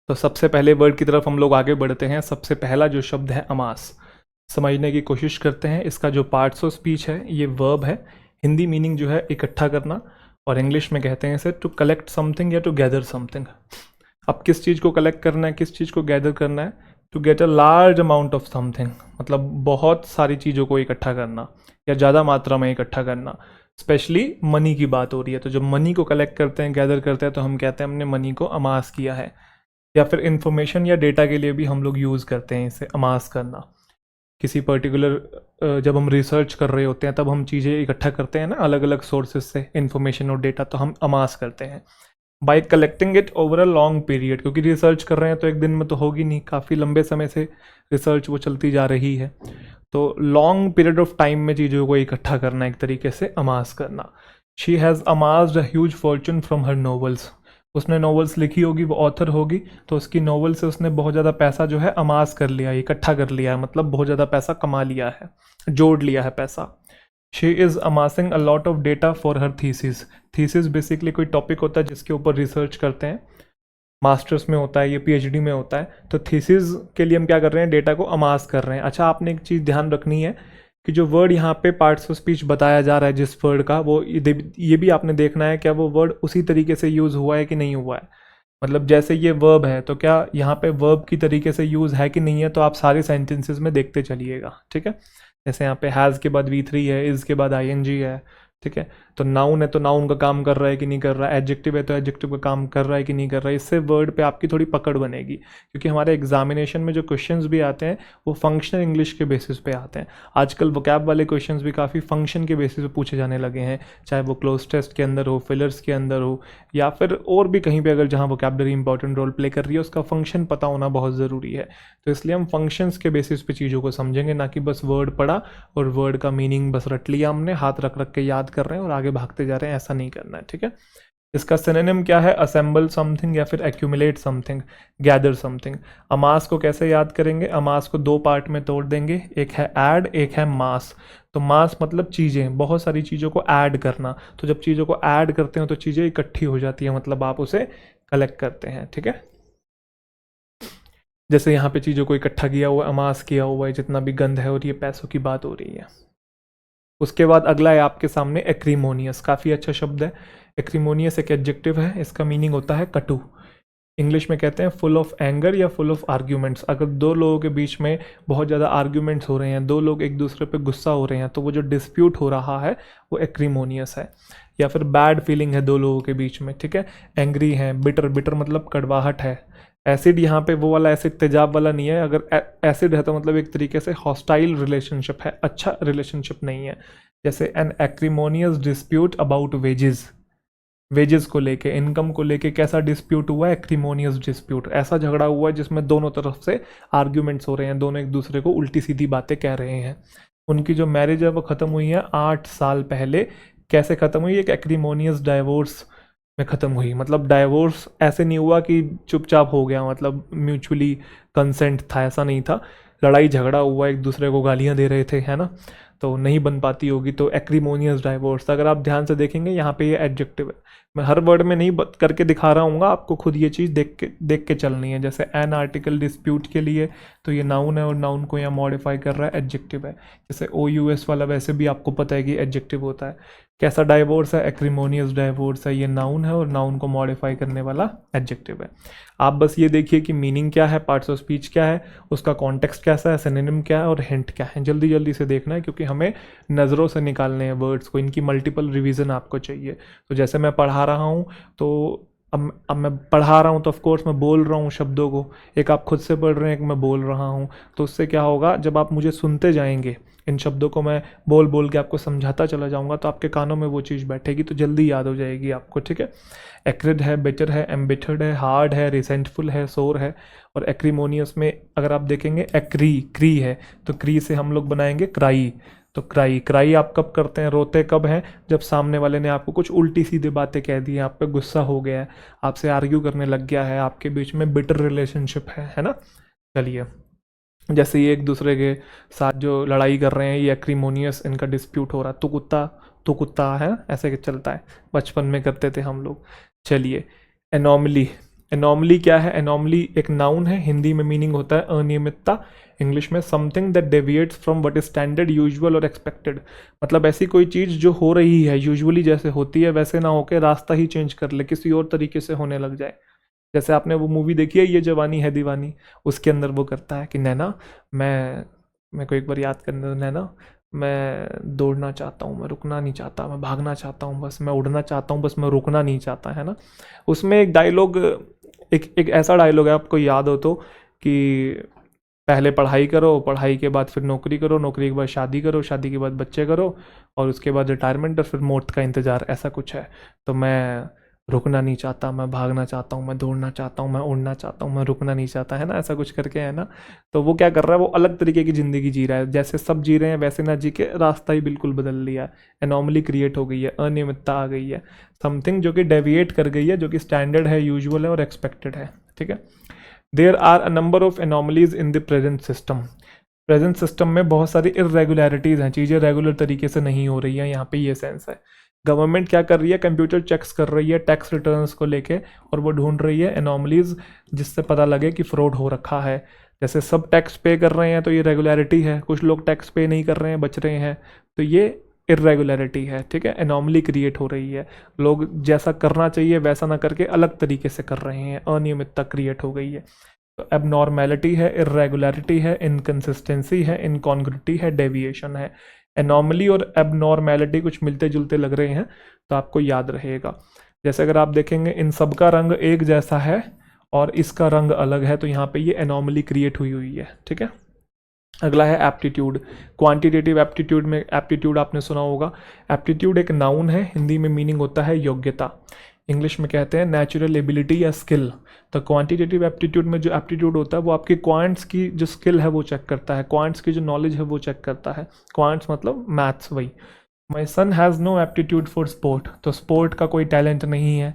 तो सबसे पहले वर्ड की तरफ हम लोग आगे बढ़ते हैं। सबसे पहला जो शब्द है अमास, समझने की कोशिश करते हैं। इसका जो पार्ट्स ऑफ स्पीच है ये वर्ब है। हिंदी मीनिंग जो है इकट्ठा करना, और इंग्लिश में कहते हैं इसे टू कलेक्ट समथिंग या टू गैदर समथिंग। अब किस चीज़ को कलेक्ट करना है, किस चीज़ को गैदर करना है? To get a large amount of something, मतलब बहुत सारी चीज़ों को इकट्ठा करना या ज़्यादा मात्रा में इकट्ठा करना। स्पेशली मनी की बात हो रही है, तो जब मनी को कलेक्ट करते हैं, गैदर करते हैं, तो हम कहते हैं हमने मनी को अमास किया है। या फिर इंफॉर्मेशन या डेटा के लिए भी हम लोग यूज़ करते हैं इसे, अमास करना। किसी पर्टिकुलर जब हम रिसर्च कर रहे होते हैं तब हम चीज़ें इकट्ठा करते हैं ना, अलग अलग सोर्सेज से इन्फॉर्मेशन और डेटा, तो हम अमास करते हैं bye collecting it over a long period. क्योंकि रिसर्च कर रहे हैं तो एक दिन में तो होगी नहीं, काफ़ी लंबे समय से रिसर्च वो चलती जा रही है। तो लॉन्ग पीरियड ऑफ टाइम में चीज़ों को इकट्ठा करना, एक तरीके से अमास करना। She has amassed a huge fortune from her novels. उसने नॉवेल्स लिखी होगी, वो ऑथर होगी, तो उसकी नॉवेल से उसने बहुत ज़्यादा पैसा जो है अमास कर लिया है, इकट्ठा कर लिया है, मतलब बहुत ज़्यादा पैसा कमा लिया है, जोड़ लिया है पैसा। She is amassing a lot of data for her thesis. Thesis basically कोई टॉपिक होता है जिसके ऊपर रिसर्च करते हैं, मास्टर्स में होता है, ये पीएचडी में होता है। तो थीसिस के लिए हम क्या कर रहे हैं, डेटा को अमास कर रहे हैं। अच्छा, आपने एक चीज़ ध्यान रखनी है कि जो वर्ड यहाँ पे पार्ट्स ऑफ स्पीच बताया जा रहा है जिस वर्ड का, वो ये भी आपने देखना है क्या वो वर्ड उसी तरीके से यूज़ हुआ है कि नहीं हुआ है। मतलब जैसे ये वर्ब है तो क्या यहाँ पे वर्ब की तरीके से यूज़ है कि नहीं है, तो आप सारे सेंटेंसेस में देखते चलिएगा, ठीक है। जैसे यहाँ पे हैज़ के बाद V3 है, इज़ के बाद ING है, ठीक है। तो नाउन है तो नाउन का काम कर रहा है कि नहीं कर रहा है, एडजेक्टिव है तो एडजेक्टिव का काम कर रहा है कि नहीं कर रहा है। इससे वर्ड पे आपकी थोड़ी पकड़ बनेगी, क्योंकि हमारे एग्जामिनेशन में जो क्वेश्चंस भी आते हैं वो फंक्शनल इंग्लिश के बेसिस पे आते हैं। आजकल वोकैब वाले क्वेश्चंस भी काफ़ी फंक्शन के बेसिस पे पूछे जाने लगे हैं, चाहे वो क्लोज टेस्ट के अंदर हो, फिलर्स के अंदर हो, या फिर और भी कहीं पे अगर जहाँ वोकैबलरी इंपॉर्टेंट रोल प्ले कर रही है, उसका फंक्शन पता होना बहुत ज़रूरी है। तो इसलिए हम फंक्शंस के बेसिस पे चीज़ों को समझेंगे, ना कि बस वर्ड पढ़ा और वर्ड का मीनिंग बस रट लिया हमने, हाथ रख रख के याद कर रहे हैं और आगे भागते जा रहे हैं, ऐसा नहीं करना है, ठीक है। इसका सिनोनिम क्या है? असेंबल समथिंग या फिर एक्यूमुलेट समथिंग, गैदर समथिंग। अमास को कैसे याद करेंगे? अमास को दो पार्ट में तोड़ देंगे, एक है ऐड, एक है मास। तो मास मतलब चीज़ें, बहुत सारी चीज़ों को ऐड करना। तो जब चीज़ों को ऐड करते हैं तो चीज़ें इकट्ठी हो जाती हैं, मतलब आप उसे कलेक्ट करते हैं, ठीक है। जैसे यहाँ पे चीज़ों को इकट्ठा किया हुआ है, अमास किया हुआ है, जितना भी गंध है, और ये पैसों की बात हो रही है। उसके बाद अगला है आपके सामने एक्रीमोनियस, काफ़ी अच्छा शब्द है। एक्रीमोनियस एक एडजेक्टिव है, इसका मीनिंग होता है कटु। इंग्लिश में कहते हैं फुल ऑफ एंगर या फुल ऑफ आर्ग्यूमेंट्स। अगर दो लोगों के बीच में बहुत ज़्यादा आर्ग्यूमेंट्स हो रहे हैं, दो लोग एक दूसरे पे गुस्सा हो रहे हैं, तो वो जो डिस्प्यूट हो रहा है वो एक्रीमोनियस है। या फिर बैड फीलिंग है दो लोगों के बीच में, ठीक है। एंग्री है, बिटर, बिटर मतलब कड़वाहट है। एसिड यहाँ पे वो वाला एसिड तेजाब वाला नहीं है, अगर एसिड है तो मतलब एक तरीके से हॉस्टाइल रिलेशनशिप है, अच्छा रिलेशनशिप नहीं है। जैसे an acrimonious dispute about wages, wages को लेके, इनकम को लेके कैसा डिस्प्यूट हुआ है? एक्रीमोनियस डिस्प्यूट, ऐसा झगड़ा हुआ है जिसमें दोनों तरफ से आर्ग्यूमेंट्स हो रहे हैं, दोनों एक दूसरे को उल्टी सीधी बातें कह रहे हैं। उनकी जो मैरिज है वो ख़त्म हुई है 8 साल पहले। कैसे ख़त्म हुई? एक एक्रीमोनियस डाइवोर्स में ख़त्म हुई। मतलब डाइवोर्स ऐसे नहीं हुआ कि चुपचाप हो गया, मतलब म्यूचुअली कंसेंट था, ऐसा नहीं था। लड़ाई झगड़ा हुआ, एक दूसरे को गालियाँ दे रहे थे, है ना, तो नहीं बन पाती होगी, तो एक्रीमोनियस डाइवोर्स। अगर आप ध्यान से देखेंगे यहाँ पे ये एडजेक्टिव है। मैं हर वर्ड में नहीं करके दिखा रहा हूँ, आपको खुद ये चीज़ देख के चलनी है। जैसे एन आर्टिकल डिस्प्यूट के लिए तो ये नाउन है, और नाउन को यहाँ मॉडिफाई कर रहा है, एडजेक्टिव है। जैसे OUS वाला वैसे भी आपको पता है कि एडजेक्टिव होता है। कैसा डाइवोर्स है? एक्रीमोनियस डाइवोर्स है, ये नाउन है और नाउन को मॉडिफाई करने वाला एडजेक्टिव है। आप बस ये देखिए कि मीनिंग क्या है, पार्ट्स ऑफ स्पीच क्या है, उसका कॉन्टेक्स्ट कैसा है, सिनोनिम क्या है और हिंट क्या है। जल्दी जल्दी से देखना है, क्योंकि हमें नज़रों से निकालने हैं वर्ड्स को, इनकी मल्टीपल रिवीजन आपको चाहिए। तो जैसे मैं पढ़ा रहा हूँ, तो अब मैं पढ़ा रहा हूँ तो ऑफकोर्स मैं बोल रहा हूँ शब्दों को, एक आप खुद से पढ़ रहे हैं, एक मैं बोल रहा हूँ। तो उससे क्या होगा, जब आप मुझे सुनते जाएंगे, इन शब्दों को मैं बोल बोल के आपको समझाता चला जाऊँगा, तो आपके कानों में वो चीज़ बैठेगी, तो जल्दी याद हो जाएगी आपको, ठीक है। एक्रिड है, बिटर है, एम्बिटर्ड है, हार्ड है, रिसेंटफुल है, सोर है। और एक्रीमोनियस में अगर आप देखेंगे एक्री, क्री है, तो क्री से हम लोग बनाएंगे क्राई। तो क्राई, क्राई आप कब करते हैं, रोते कब हैं? जब सामने वाले ने आपको कुछ उल्टी सीधी बातें कह दी हैं, आप पे गुस्सा हो गया है, आपसे आर्ग्यू करने लग गया है, आपके बीच में बिटर रिलेशनशिप है ना। चलिए, जैसे ये एक दूसरे के साथ जो लड़ाई कर रहे हैं, ये एक्रीमोनियस इनका डिस्प्यूट हो रहा है, तू कुत्ता है, ऐसे चलता है, बचपन में करते थे हम लोग। चलिए, एनॉमली, एनॉमली क्या है? एनॉमली एक नाउन है, हिंदी में मीनिंग होता है अनियमितता, इंग्लिश में something that deviates from what is standard, usual और एक्सपेक्टेड। मतलब ऐसी कोई चीज़ जो हो रही है यूजुअली जैसे होती है वैसे ना होकर रास्ता ही चेंज कर ले, किसी और तरीके से होने लग जाए। जैसे आपने वो मूवी देखी है ये जवानी है दीवानी, उसके अंदर वो करता है कि नैना मैं को एक बार याद करने दो, नैना मैं दौड़ना चाहता हूँ, मैं रुकना नहीं चाहता, मैं भागना चाहता हूँ बस, मैं उड़ना चाहता हूँ बस, मैं रुकना नहीं चाहता, है ना। उसमें एक डायलॉग, एक ऐसा डायलॉग है आपको याद हो तो, कि पहले पढ़ाई करो, पढ़ाई के बाद फिर नौकरी करो, नौकरी के बाद शादी करो, शादी के बाद बच्चे करो, और उसके बाद रिटायरमेंट और फिर मौत का इंतज़ार, ऐसा कुछ है। तो मैं रुकना नहीं चाहता, मैं भागना चाहता हूँ, मैं दौड़ना चाहता हूँ, मैं उड़ना चाहता हूँ, मैं रुकना नहीं चाहता, है ना, ऐसा कुछ करके, है ना। तो वो क्या कर रहा है, वो अलग तरीके की ज़िंदगी जी रहा है, जैसे सब जी रहे हैं वैसे ना जी के रास्ता ही बिल्कुल बदल लिया है। एनॉमली क्रिएट हो गई है, अनियमितता आ गई है, समथिंग जो कि डेविएट कर गई है, जो कि स्टैंडर्ड है, यूजुअल है और एक्सपेक्टेड है, ठीक है। There are a number of anomalies in the present system. Present system में बहुत सारी इरेगुलरिटीज़ हैं, चीज़ें रेगुलर तरीके से नहीं हो रही हैं, यहाँ पे ये सेंस है। गवर्नमेंट क्या कर रही है, कंप्यूटर चेक्स कर रही है टैक्स रिटर्न्स को लेके, और वो ढूंढ रही है एनॉमलीज जिससे पता लगे कि फ्रॉड हो रखा है। जैसे सब टैक्स पे कर रहे हैं तो ये रेगुलरिटी है, कुछ लोग टैक्स पे नहीं कर रहे हैं, बच रहे हैं, तो ये इरेगुलरिटी है, ठीक है। एनॉमली क्रिएट हो रही है, लोग जैसा करना चाहिए वैसा ना करके अलग तरीके से कर रहे हैं, अनियमितता क्रिएट हो गई है। तो एबनॉर्मेलिटी है, इरेगुलरिटी है, इनकन्सिस्टेंसी है, इनकॉन्ग्रुइटी है, डेविएशन है। एनॉमली और एबनॉर्मेलिटी कुछ मिलते जुलते लग रहे हैं, तो आपको याद रहेगा। जैसे अगर आप देखेंगे इन सब का रंग एक जैसा है और इसका रंग अलग है, तो यहाँ पे ये एनॉमली क्रिएट हुई हुई है, ठीक है। अगला है एप्टीट्यूड। क्वांटिटेटिव एप्टीट्यूड में, एप्टीट्यूड आपने सुना होगा, एप्टीट्यूड एक नाउन है, हिंदी में मीनिंग होता है योग्यता, इंग्लिश में कहते हैं नेचुरल एबिलिटी या स्किल। तो क्वांटिटेटिव एप्टीट्यूड में जो एप्टीट्यूड होता है वो आपकी क्वांट्स की जो स्किल है वो चेक करता है, क्वांट्स की जो नॉलेज है वो चेक करता है। क्वांट्स मतलब मैथ्स, वही। My son has no aptitude for sport, तो स्पोर्ट का कोई टैलेंट नहीं है।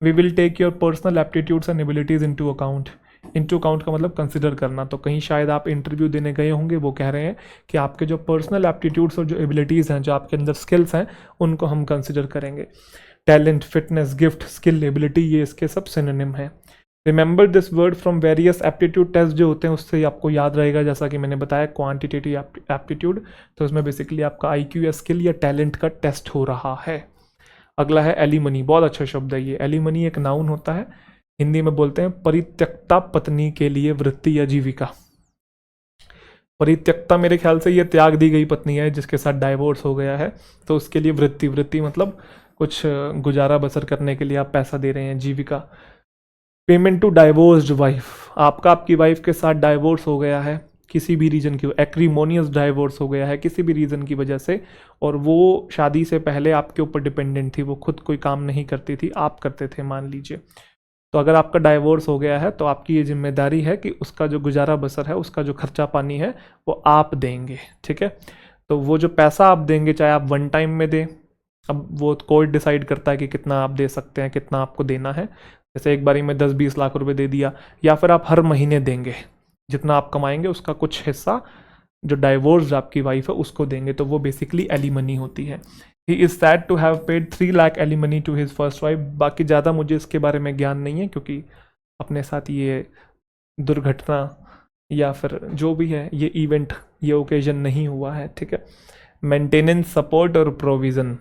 We will take your personal aptitudes and abilities into account. Into account का मतलब कंसिडर करना, तो कहीं शायद आप इंटरव्यू देने गए होंगे, वो कह रहे हैं कि आपके जो पर्सनल एप्टीट्यूड्स और जो एबिलिटीज़ हैं, जो आपके अंदर स्किल्स हैं, उनको हम कंसिडर करेंगे। Talent, fitness, gift, skill, ability, ये इसके सब सिनोनिम है। Remember this word from various aptitude test जो होते हैं उससे आपको याद रहेगा, जैसा कि मैंने बताया क्वांटिटेटिव एप्टीट्यूड, तो उसमें बेसिकली आपका आईक्यू या स्किल या टैलेंट का टेस्ट हो रहा है। अगला है एलिमनी, बहुत अच्छा शब्द है ये। एलिमनी एक नाउन होता है, हिंदी में बोलते हैं परित्यक्ता पत्नी के लिए वृत्ति या जीविका। परित्यक्ता मेरे ख्याल से ये त्याग दी गई पत्नी है जिसके साथ डाइवोर्स हो गया है, तो उसके लिए वृत्ति, वृत्ति मतलब कुछ गुजारा बसर करने के लिए आप पैसा दे रहे हैं, जीविका। पेमेंट टू डाइवोर्स्ड वाइफ, आपका आपकी वाइफ के साथ डाइवोर्स हो गया है किसी भी रीज़न की, एक्रीमोनियस डाइवोर्स हो गया है किसी भी रीज़न की वजह से, और वो शादी से पहले आपके ऊपर डिपेंडेंट थी, वो खुद कोई काम नहीं करती थी, आप करते थे मान लीजिए। तो अगर आपका डाइवोर्स हो गया है तो आपकी ये जिम्मेदारी है कि उसका जो गुजारा बसर है, उसका जो खर्चा पानी है वो आप देंगे, ठीक है। तो वो जो पैसा आप देंगे, चाहे आप वन टाइम में दें, अब वो कोर्ट डिसाइड करता है कि कितना आप दे सकते हैं, कितना आपको देना है। जैसे एक बारी में 10-20 लाख रुपए दे दिया, या फिर आप हर महीने देंगे, जितना आप कमाएंगे उसका कुछ हिस्सा जो डाइवोर्स आपकी वाइफ है उसको देंगे, तो वो बेसिकली एलिमनी होती है। He is said to have paid 3 lakh alimony to his first wife. बाकी ज़्यादा मुझे इसके बारे में ज्ञान नहीं है, क्योंकि अपने साथ ये दुर्घटना या फिर जो भी है ये इवेंट, ये ओकेजन नहीं हुआ है, ठीक है। मेंटेनेंस, सपोर्ट और प्रोविज़न।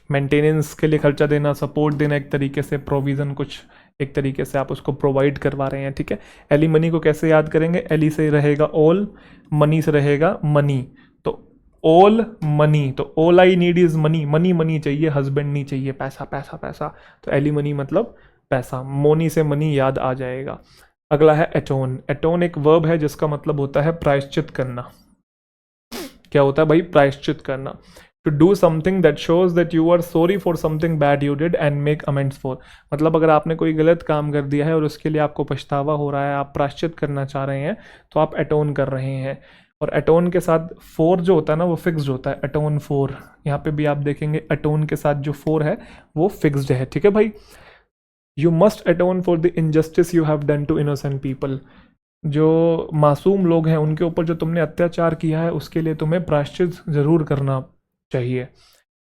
मेंटेनेंस के लिए खर्चा देना, सपोर्ट देना एक तरीके से, प्रोविज़न कुछ एक तरीके से आप उसको प्रोवाइड करवा रहे हैं, ठीक है। एली मनी को कैसे याद करेंगे, एली से रहेगा ऑल, मनी से रहेगा मनी, तो ऑल मनी, तो all I need is money, money money चाहिए, हस्बैंड नहीं चाहिए पैसा पैसा पैसा, तो एली मनी मतलब पैसा, मोनी से मनी याद आ जाएगा। अगला है एटोन। एटोन एक वर्ब है जिसका मतलब होता है प्रायश्चित करना। क्या होता है भाई, प्रायश्चित करना। To do something that shows that you are sorry for something bad you did and make amends for. मतलब अगर आपने कोई गलत काम कर दिया है और उसके लिए आपको पछतावा हो रहा है, आप प्रायश्चित करना चाह रहे हैं, तो आप एटोन कर रहे हैं। और एटोन के साथ फोर जो होता है ना वो फिक्स्ड होता है, एटोन फोर। यहाँ पे भी आप देखेंगे एटोन के साथ जो फोर है वो फिक्स्ड है, ठीक है भाई। You must atone for the injustice you have done to innocent people. जो मासूम लोग हैं उनके ऊपर जो तुमने अत्याचार किया है उसके लिए तुम्हें प्रायश्चित जरूर करना चाहिए।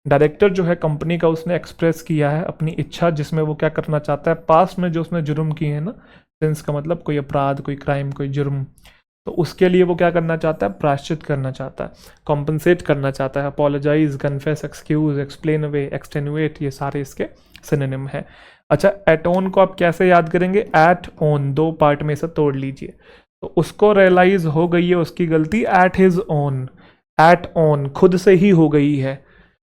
डायरेक्टर जो है कंपनी का, उसने एक्सप्रेस किया है अपनी इच्छा, जिसमें वो क्या करना चाहता है, पास्ट में जो उसने जुर्म किए हैं ना, सेंस का मतलब कोई अपराध, कोई क्राइम, कोई जुर्म, तो उसके लिए वो क्या करना चाहता है, प्रायश्चित करना चाहता है, कॉम्पनसेट करना चाहता है। Apologise, confess, excuse, explain away, extenuate, ये सारे इसके सिनोनिम है। अच्छा, एटोन को आप कैसे याद करेंगे, एट ओन, दो पार्ट में से तोड़ लीजिए। तो उसको रियलाइज हो गई है उसकी गलती, at his own, at own खुद से ही हो गई है,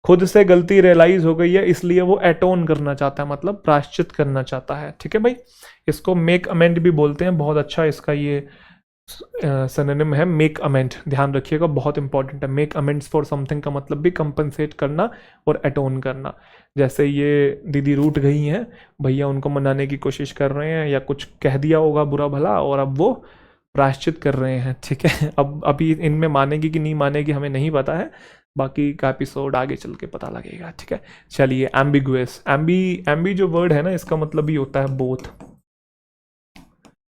खुद से गलती रियलाइज हो गई है, इसलिए वो एटोन करना चाहता है, मतलब प्रायश्चित करना चाहता है। ठीक है भाई, इसको मेक अमेंड भी बोलते हैं, बहुत अच्छा इसका ये सिनोनिम है मेक अमेंड, ध्यान रखिएगा, बहुत इंपॉर्टेंट है। मेक अमेंड्स फॉर समथिंग का मतलब भी कंपनसेट करना और एटोन करना। जैसे ये दीदी रूठ गई हैं, भैया उनको मनाने की कोशिश कर रहे हैं, या कुछ कह दिया होगा बुरा भला और अब वो प्रायश्चित कर रहे हैं। ठीक है, अब अभी इनमें मानेगी कि नहीं मानेगी हमें नहीं पता है, बाकी का एपिसोड आगे चल के पता लगेगा। ठीक है, चलिए, एम्बिगुअस, एम्बी जो वर्ड है ना, इसका मतलब ही होता है बोथ,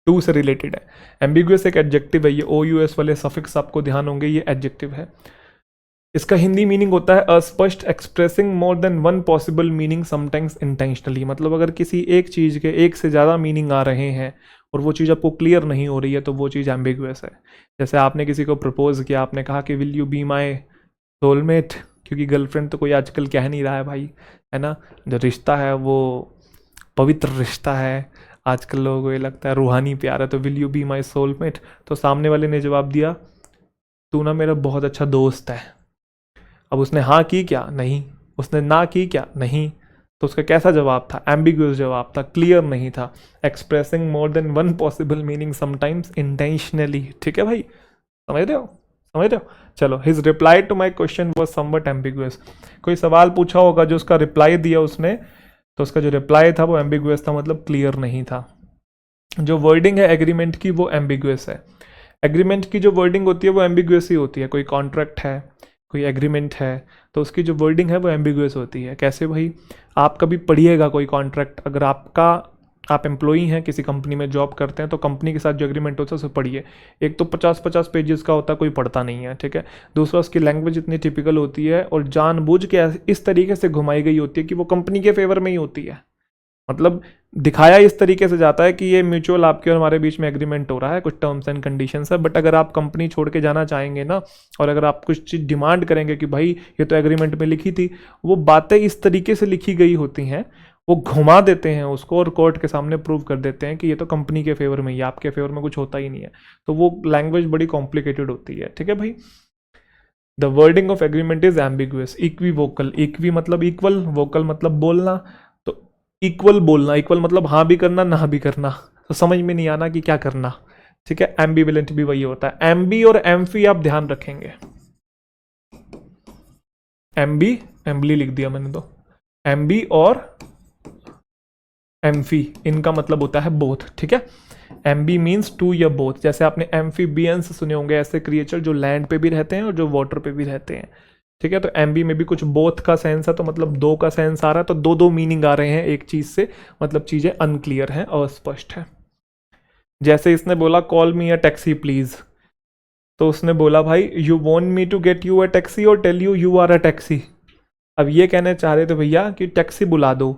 टू से रिलेटेड है। एम्बिगुअस एक एडजेक्टिव है, ये ओ यू एस वाले सफिक्स आपको ध्यान होंगे, ये एडजेक्टिव है। इसका हिंदी मीनिंग होता है अस्पष्ट, expressing more than one possible meaning, sometimes intentionally. मतलब अगर किसी एक चीज़ के एक से ज़्यादा मीनिंग आ रहे हैं और वो चीज़ आपको क्लियर नहीं हो रही है, तो वो चीज़ एम्बिगुअस है। जैसे आपने किसी को प्रपोज किया, आपने कहा कि will you be my soulmate, क्योंकि गर्लफ्रेंड तो कोई आजकल कह नहीं रहा है भाई, है ना, जो रिश्ता है वो पवित्र रिश्ता है, आजकल लोगों को ये लगता है रूहानी प्यार है, तो will you be my soulmate. तो सामने वाले ने जवाब दिया, तू ना मेरा बहुत अच्छा दोस्त है। अब उसने हाँ की क्या, नहीं, उसने ना की क्या, नहीं, तो उसका कैसा जवाब था, एम्बिगुअस जवाब था, क्लियर नहीं था, expressing more than one possible meaning, sometimes intentionally. ठीक है भाई, समझ रहे हो, समझ रहे हो। चलो, his reply to my question was somewhat ambiguous. कोई सवाल पूछा होगा, जो उसका रिप्लाई दिया उसने, तो उसका जो रिप्लाई था वो एम्बिगुअस था, मतलब क्लियर नहीं था। जो वर्डिंग है एग्रीमेंट की, वो एम्बिगुअस है। एग्रीमेंट की जो वर्डिंग होती है वो एम्बिगुअस ही होती है। कोई कॉन्ट्रैक्ट है, कोई एग्रीमेंट है, तो उसकी जो वर्डिंग है वो एम्बिगुअस होती है। कैसे भाई, आप कभी पढ़िएगा कोई कॉन्ट्रैक्ट, अगर आप एम्प्लॉई हैं, किसी कंपनी में जॉब करते हैं, तो कंपनी के साथ जो एग्रीमेंट होता है उसे पढ़िए। एक तो 50-50 पेजेस का होता है, कोई पढ़ता नहीं है। ठीक है, दूसरा उसकी लैंग्वेज इतनी टिपिकल होती है और जानबूझ के इस तरीके से घुमाई गई होती है कि वो कंपनी के फेवर में ही होती है। मतलब दिखाया इस तरीके से जाता है कि ये म्यूचुअल आपके और हमारे बीच में एग्रीमेंट हो रहा है, कुछ टर्म्स एंड कंडीशंस है, बट अगर आप कंपनी छोड़ के जाना चाहेंगे ना, और अगर आप कुछ चीज़ डिमांड करेंगे कि भाई ये तो एग्रीमेंट में लिखी थी, वो बातें इस तरीके से लिखी गई होती हैं, वो घुमा देते हैं उसको और कोर्ट के सामने प्रूव कर देते हैं कि ये तो कंपनी के फेवर में ही, आपके फेवर में कुछ होता ही नहीं है। तो वो लैंग्वेज बड़ी कॉम्प्लिकेटेड होती है। ठीक है भाई, the wording of agreement is ambiguous. Equi vocal, equi मतलब इक्वल, वोकल मतलब बोलना, तो इक्वल बोलना, इक्वल मतलब हाँ भी करना ना भी करना, तो समझ में नहीं आना कि क्या करना। ठीक है, एम्बिवेलेंट भी वही होता है। एम्बी और एम्फी आप ध्यान रखेंगे, एम्बी, एम्बली लिख दिया मैंने, तो एम्बी और एम्फी, इनका मतलब होता है बोथ। ठीक है, एम्बी मीन्स टू या बोथ। जैसे आपने एम्फीबियंस सुने होंगे, ऐसे क्रिएचर जो लैंड पे भी रहते हैं और जो वाटर पे भी रहते हैं। ठीक है, तो एम्बी में भी कुछ बोथ का सेंस है, तो मतलब दो का सेंस आ रहा है, तो दो दो मीनिंग आ रहे हैं एक चीज से, मतलब चीजें अनक्लियर हैं, अस्पष्ट है। जैसे इसने बोला call me a taxi please, तो उसने बोला भाई you want me to get you a taxi और tell you you are a taxi. अब ये कहने चाह रहे थे भैया कि टैक्सी बुला दो,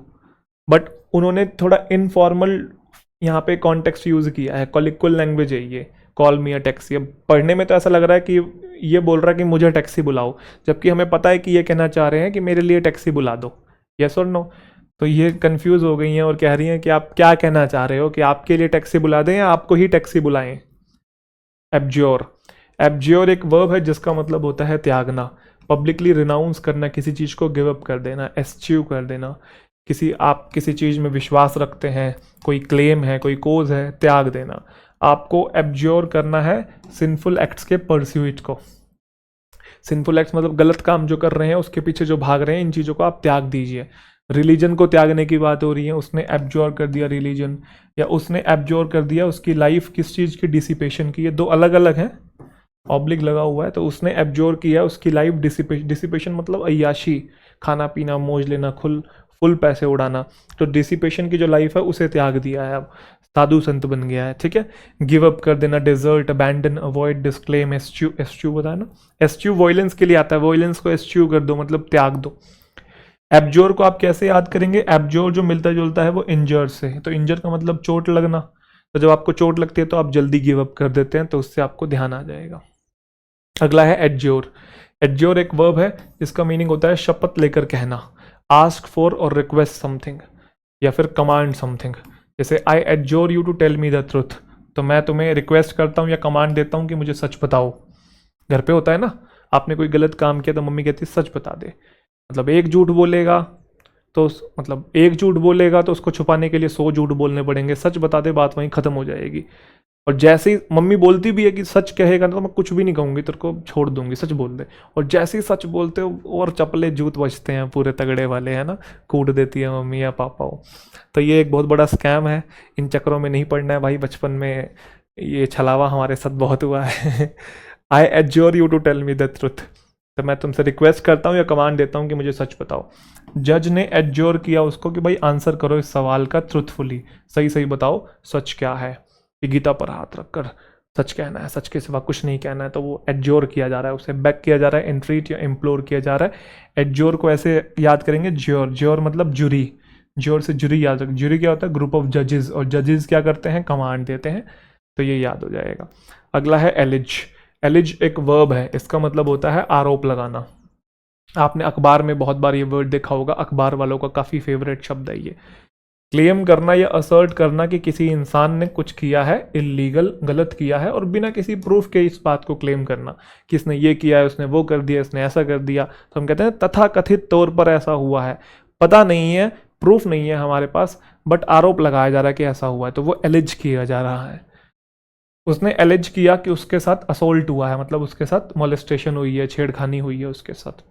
बट उन्होंने थोड़ा इनफॉर्मल यहाँ पे कॉन्टेक्स्ट यूज किया है, कॉलिक्वल लैंग्वेज है ये, कॉल मी अ टैक्सी। अब पढ़ने में तो ऐसा लग रहा है कि ये बोल रहा है कि मुझे टैक्सी बुलाओ, जबकि हमें पता है कि ये कहना चाह रहे हैं कि मेरे लिए टैक्सी बुला दो, यस और नो। तो ये कंफ्यूज हो गई हैं और कह रही हैं कि आप क्या कहना चाह रहे हो, कि आपके लिए टैक्सी बुला दें या आपको ही टैक्सी बुलाएं। एब्ज्योर, एब्ज्योर एक वर्ब है जिसका मतलब होता है त्यागना, पब्लिकली रिनाउंस करना, किसी चीज़ को गिव अप कर देना, एस्च्यू कर देना। आप किसी चीज़ में विश्वास रखते हैं, कोई क्लेम है, कोई कोज है, त्याग देना। आपको एब्ज्योर करना है सिंफुल एक्ट्स के परस्यूट को। सिंफुल एक्ट्स मतलब गलत काम जो कर रहे हैं, उसके पीछे जो भाग रहे हैं, इन चीज़ों को आप त्याग दीजिए। रिलीजन को त्यागने की बात हो रही है, उसने एब्जॉर्ब कर दिया रिलीजन, या उसने एब्जॉर्ब कर दिया उसकी लाइफ किस चीज़ की, डिसिपेशन की। ये दो अलग अलग हैं, ऑब्लिक लगा हुआ है, तो उसने एब्जॉर्ब किया उसकी लाइफ डिसिपेशन। डिसिपेशन मतलब अय्याशी, खाना पीना, मौज लेना, फुल पैसे उड़ाना। तो डिसिपेशन की जो लाइफ है उसे त्याग दिया है, अब साधु संत बन गया है। ठीक है, गिव अप कर देना, डेजर्ट, अबैंडन, अवॉइड, डिस्क्लेम, एस्च्यू, एस्च्यू बताया ना, एस्च्यू वॉयलेंस के लिए आता है, वॉयलेंस को एस्च्यू कर दो मतलब त्याग दो। एब्जोर को आप कैसे याद करेंगे? एब्जोर जो मिलता जुलता है वो इंजर से, तो इंजर का मतलब चोट लगना। तो जब आपको चोट लगती है तो आप जल्दी गिव अप कर देते हैं, तो उससे आपको ध्यान आ जाएगा। अगला है एडज्योर। एडज्योर एक वर्ब है जिसका मीनिंग होता है शपथ लेकर कहना, आस्क फॉर और रिक्वेस्ट समथिंग, या फिर कमांड समथिंग। जैसे I adjure you to tell me the truth, तो मैं तुम्हें रिक्वेस्ट करता हूँ या कमांड देता हूँ कि मुझे सच बताओ। घर पे होता है ना, आपने कोई गलत काम किया तो मम्मी कहती है सच बता दे। मतलब एक झूठ बोलेगा तो मतलब एक झूठ बोलेगा तो उसको छुपाने के लिए 100 झूठ बोलने पड़ेंगे, सच बता दे, बात वहीं खत्म हो जाएगी। और जैसे ही मम्मी बोलती भी है कि सच कहेगा तो मैं कुछ भी नहीं कहूँगी, तेरे को छोड़ दूंगी, सच बोल दे। और जैसे ही सच बोलते हो और चपले जूत बजते हैं पूरे तगड़े वाले, है ना, कूट देती है मम्मी या पापा हो। तो ये एक बहुत बड़ा स्कैम है, इन चक्करों में नहीं पड़ना है भाई। बचपन में ये छलावा हमारे साथ बहुत हुआ है। I adjure you to tell me the truth, तो मैं तुमसे रिक्वेस्ट करता हूँ या कमांड देता हूँ कि मुझे सच बताओ। जज ने एडज्योर किया उसको कि भाई आंसर करो इस सवाल का ट्रुथफुली, सही सही बताओ सच क्या है। कि गीता पर हाथ रखकर सच कहना है, सच के सिवा कुछ नहीं कहना है। तो वो एडज्योर किया जा रहा है, उसे बैक किया जा रहा है, एंट्रीट या इम्प्लोर किया जा रहा है। एडज्योर को ऐसे याद करेंगे, ज्योर, ज्योर मतलब जुरी, ज्योर से जुरी याद रखें। जुरी क्या होता है? ग्रुप ऑफ जजेस, और जजेस क्या करते हैं? कमांड देते हैं, तो ये याद हो जाएगा। अगला है एलिज। एलिज एक वर्ब है, इसका मतलब होता है आरोप लगाना। आपने अखबार में बहुत बार ये वर्ड देखा होगा, अखबार वालों का काफ़ी फेवरेट शब्द है ये। क्लेम करना या असर्ट करना कि किसी इंसान ने कुछ किया है इलीगल, गलत किया है, और बिना किसी प्रूफ के इस बात को क्लेम करना कि इसने ये किया है, उसने वो कर दिया, इसने ऐसा कर दिया। तो हम कहते हैं तथाकथित तौर पर ऐसा हुआ है, पता नहीं है, प्रूफ नहीं है हमारे पास, बट आरोप लगाया जा रहा है कि ऐसा हुआ है, तो वो एलिज किया जा रहा है। उसने एलिज किया कि उसके साथ असोल्ट हुआ है, मतलब उसके साथ मोलेस्टेशन हुई है, छेड़खानी हुई है उसके साथ।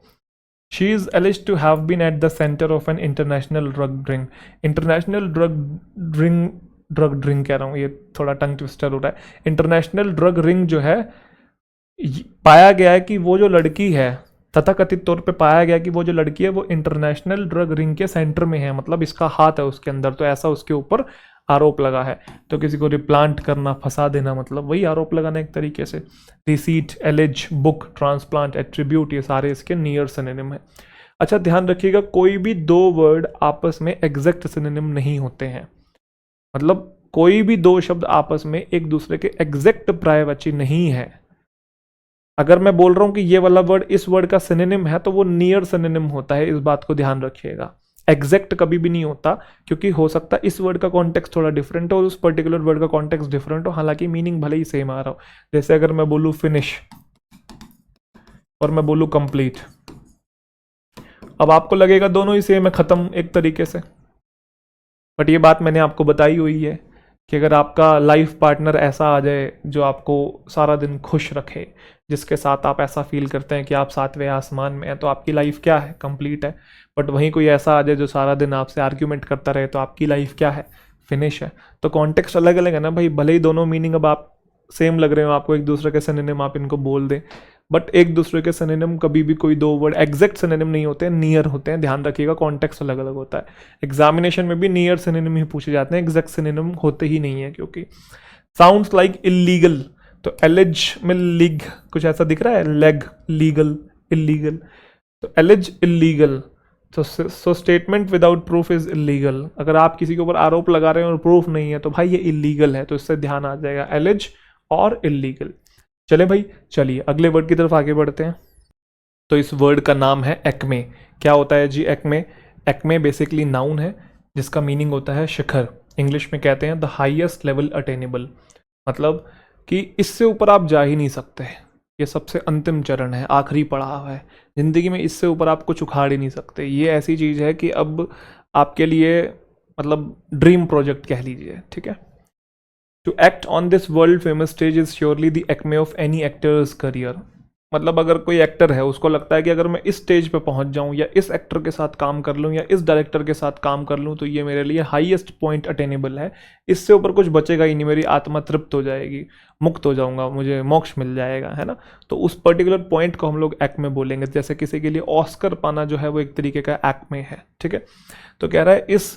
She is alleged to have been at the center of an international drug ring. International drug ring कह रहा हूँ, ये थोड़ा टंग ट्विस्टर हो रहा है। इंटरनेशनल ड्रग रिंग जो है, पाया गया है कि वो जो लड़की है, तथाकथित तौर पे पाया गया कि वो जो लड़की है वो इंटरनेशनल ड्रग रिंग के सेंटर में है, मतलब इसका हाथ है उसके अंदर, तो ऐसा उसके ऊपर आरोप लगा है। तो किसी को रिप्लांट करना, फंसा देना, मतलब वही आरोप लगाना एक तरीके से। रिसीट, एलिज, बुक, ट्रांसप्लांट, एट्रीब्यूट, ये सारे इसके नियर सिनोनिम है। अच्छा ध्यान रखिएगा, कोई भी दो वर्ड आपस में एग्जैक्ट सिनोनिम नहीं होते हैं। मतलब कोई भी दो शब्द आपस में एक दूसरे के एग्जैक्ट पर्यायवाची नहीं है। अगर मैं बोल रहा हूं कि ये वाला वर्ड इस वर्ड का सिनोनिम है, तो वो नियर सिनोनिम होता है, इस बात को ध्यान रखिएगा। एग्जैक्ट कभी भी नहीं होता, क्योंकि हो सकता है इस वर्ड का कॉन्टेक्स्ट थोड़ा डिफरेंट हो और उस पर्टिकुलर वर्ड का कॉन्टेक्स्ट डिफरेंट हो, हालांकि मीनिंग भले ही सेम आ रहा हो। जैसे अगर मैं बोलूँ फिनिश और मैं बोलूँ कंप्लीट, अब आपको लगेगा दोनों ही सेम है, खत्म एक तरीके से। बट ये बात मैंने आपको बताई हुई है कि अगर आपका लाइफ पार्टनर ऐसा आ जाए जो आपको सारा दिन खुश रखे, जिसके साथ आप ऐसा फील करते हैं कि आप सातवें आसमान में हैं, तो आपकी लाइफ क्या है? कंप्लीट है। बट वहीं कोई ऐसा आ जाए जो सारा दिन आपसे आर्ग्यूमेंट करता रहे, तो आपकी लाइफ क्या है? फिनिश है। तो कॉन्टेक्स्ट अलग अलग है ना भाई, भले ही दोनों मीनिंग अब आप सेम लग रहे हो आपको, एक दूसरे के सिनोनिम आप इनको बोल दें, बट एक दूसरे के सिनोनिम कभी भी कोई दो वर्ड एग्जैक्ट सिनोनिम नहीं होते हैं, नियर होते हैं। ध्यान रखिएगा, कॉन्टेक्स्ट अलग अलग होता है। एग्जामिनेशन में भी नियर सिनोनिम ही पूछे जाते हैं, एग्जैक्ट सिनोनिम होते ही नहीं है। क्योंकि साउंड्स लाइक इलीगल, तो एलिज में लिग कुछ ऐसा दिख रहा है, लेग, लीगल, इलीगल, तो एलिज illegal. So statement without proof is illegal. अगर आप किसी के ऊपर आरोप लगा रहे हैं और प्रूफ नहीं है, तो भाई ये इलीगल है, तो इससे ध्यान आ जाएगा, एलिज और इलीगल। चले भाई, चलिए अगले वर्ड की तरफ आगे बढ़ते हैं। तो इस वर्ड का नाम है एक्मे। क्या होता है जी एक्मे? एक्मे बेसिकली नाउन है जिसका मीनिंग होता है शिखर। इंग्लिश में कहते हैं द हाईएस्ट लेवल अटेनेबल, मतलब कि इससे ऊपर आप जा ही नहीं सकते, ये सबसे अंतिम चरण है, आखिरी पड़ाव है जिंदगी में, इससे ऊपर आप कुछ उखाड़ ही नहीं सकते। ये ऐसी चीज़ है कि अब आपके लिए मतलब ड्रीम प्रोजेक्ट कह लीजिए, ठीक है। To act on this world famous stage is surely the acme of any actor's career। मतलब अगर कोई एक्टर है, उसको लगता है कि अगर मैं इस स्टेज पे पहुंच जाऊं या इस एक्टर के साथ काम कर लूं या इस डायरेक्टर के साथ काम कर लूं, तो ये मेरे लिए हाईएस्ट पॉइंट अटेनेबल है, इससे ऊपर कुछ बचेगा ही नहीं, मेरी आत्मा तृप्त हो जाएगी, मुक्त हो जाऊंगा, मुझे मोक्ष मिल जाएगा, है ना। तो उस पर्टिकुलर पॉइंट को हम लोग एक्मे बोलेंगे। जैसे किसी के लिए ऑस्कर पाना जो है वो एक तरीके का एक्मे है, ठीक है। तो कह रहा है इस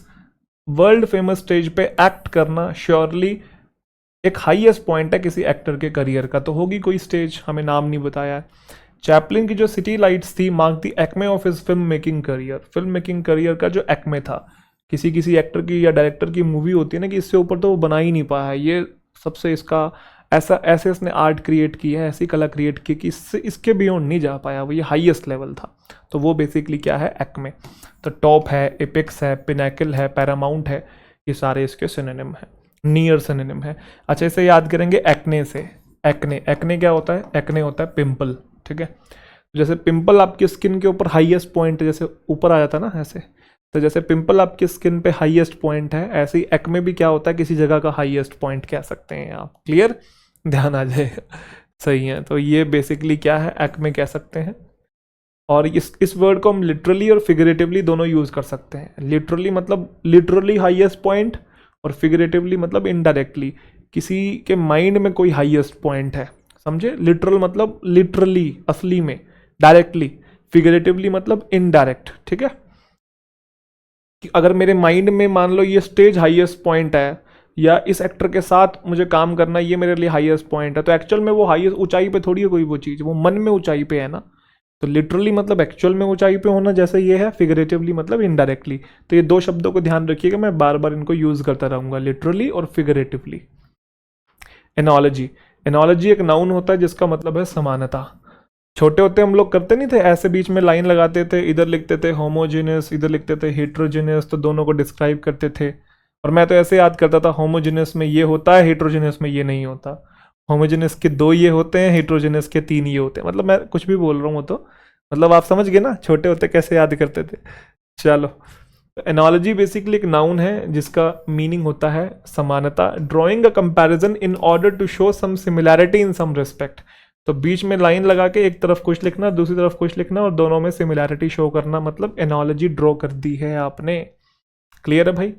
वर्ल्ड फेमस स्टेज पे एक्ट करना श्योरली एक हाईएस्ट पॉइंट है किसी एक्टर के करियर का। तो होगी कोई स्टेज, हमें नाम नहीं बताया है। चैपलिन की जो सिटी लाइट्स थी mark the Acme of his film making career. Film making career का जो एक्मे था, किसी किसी एक्टर की या डायरेक्टर की मूवी होती है ना कि इससे ऊपर तो वो बना ही नहीं पाया है, ये सबसे इसका ऐसा ऐसे इसने आर्ट क्रिएट की है, ऐसी कला क्रिएट की कि इससे इसके बियॉन्ड नहीं जा पाया, वो ये हाईएस्ट लेवल था। तो वो बेसिकली क्या है, एक्मे। तो टॉप है, एपिक्स है, पिनाकल है, पैरामाउंट है, ये सारे इसके सिनोनिम है, नियर सिनोनिम है। अच्छा, इसे याद करेंगे एक्ने से। एक्ने, एक्ने क्या होता है, एक्ने होता है पिंपल, ठीक है। जैसे पिंपल आपकी स्किन के ऊपर हाईएस्ट पॉइंट जैसे ऊपर आ जाता है ना ऐसे, तो जैसे पिंपल आपकी स्किन पे हाईएस्ट पॉइंट है, ऐसे ही एक्मे भी क्या होता है, किसी जगह का हाईएस्ट पॉइंट कह सकते हैं आप। क्लियर, ध्यान आ जाएगा। सही है, तो ये बेसिकली क्या है, एक्मे कह सकते हैं। और इस वर्ड को हम लिटरली और फिगरेटिवली दोनों यूज कर सकते हैं। लिटरली मतलब लिटरली हाईएस्ट पॉइंट, और फिगरेटिवली मतलब इनडायरेक्टली, किसी के माइंड में कोई हाईएस्ट पॉइंट है, समझे। लिटरल मतलब लिटरली असली में, डायरेक्टली। फिगरेटिवली मतलब इनडायरेक्ट, ठीक है। कि अगर मेरे माइंड में मान लो ये स्टेज हाईएस्ट पॉइंट है, या इस एक्टर के साथ मुझे काम करना ये मेरे लिए हाईएस्ट पॉइंट है, तो एक्चुअल में वो हाईएस्ट ऊंचाई पे थोड़ी है कोई वो चीज़, वो मन में ऊंचाई पे है ना। तो लिटरली मतलब एक्चुअल में ऊंचाई पे होना जैसे ये है, फिगरेटिवली मतलब इनडायरेक्टली। तो ये दो शब्दों को ध्यान रखिएगा, मैं बार बार इनको यूज करता रहूंगा, लिटरली और फिगरेटिवली। एनोलॉजी, एनोलॉजी एक नाउन होता है जिसका मतलब है समानता। छोटे होते हम लोग करते नहीं थे, ऐसे बीच में लाइन लगाते थे, इधर लिखते थे होमोजेनियस, इधर लिखते थे हेट्रोजेनियस, तो दोनों को डिस्क्राइब करते थे। और मैं तो ऐसे याद करता था, होमोजेनियस में ये होता है, हेट्रोजेनियस में ये नहीं होता। होमोजेनियस के 2 ये होते हैं, हेट्रोजेनियस के 3 ये होते हैं। मतलब मैं कुछ भी बोल रहा हूँ तो मतलब आप समझ गए ना, छोटे होते कैसे याद करते थे। चलो, एनोलॉजी बेसिकली एक नाउन है जिसका मीनिंग होता है समानता, drawing a comparison in order to show some similarity in some respect. तो बीच में लाइन लगा के एक तरफ कुछ लिखना, दूसरी तरफ कुछ लिखना, और दोनों में सिमिलैरिटी शो करना, मतलब एनोलॉजी ड्रॉ कर दी है आपने। क्लियर है भाई।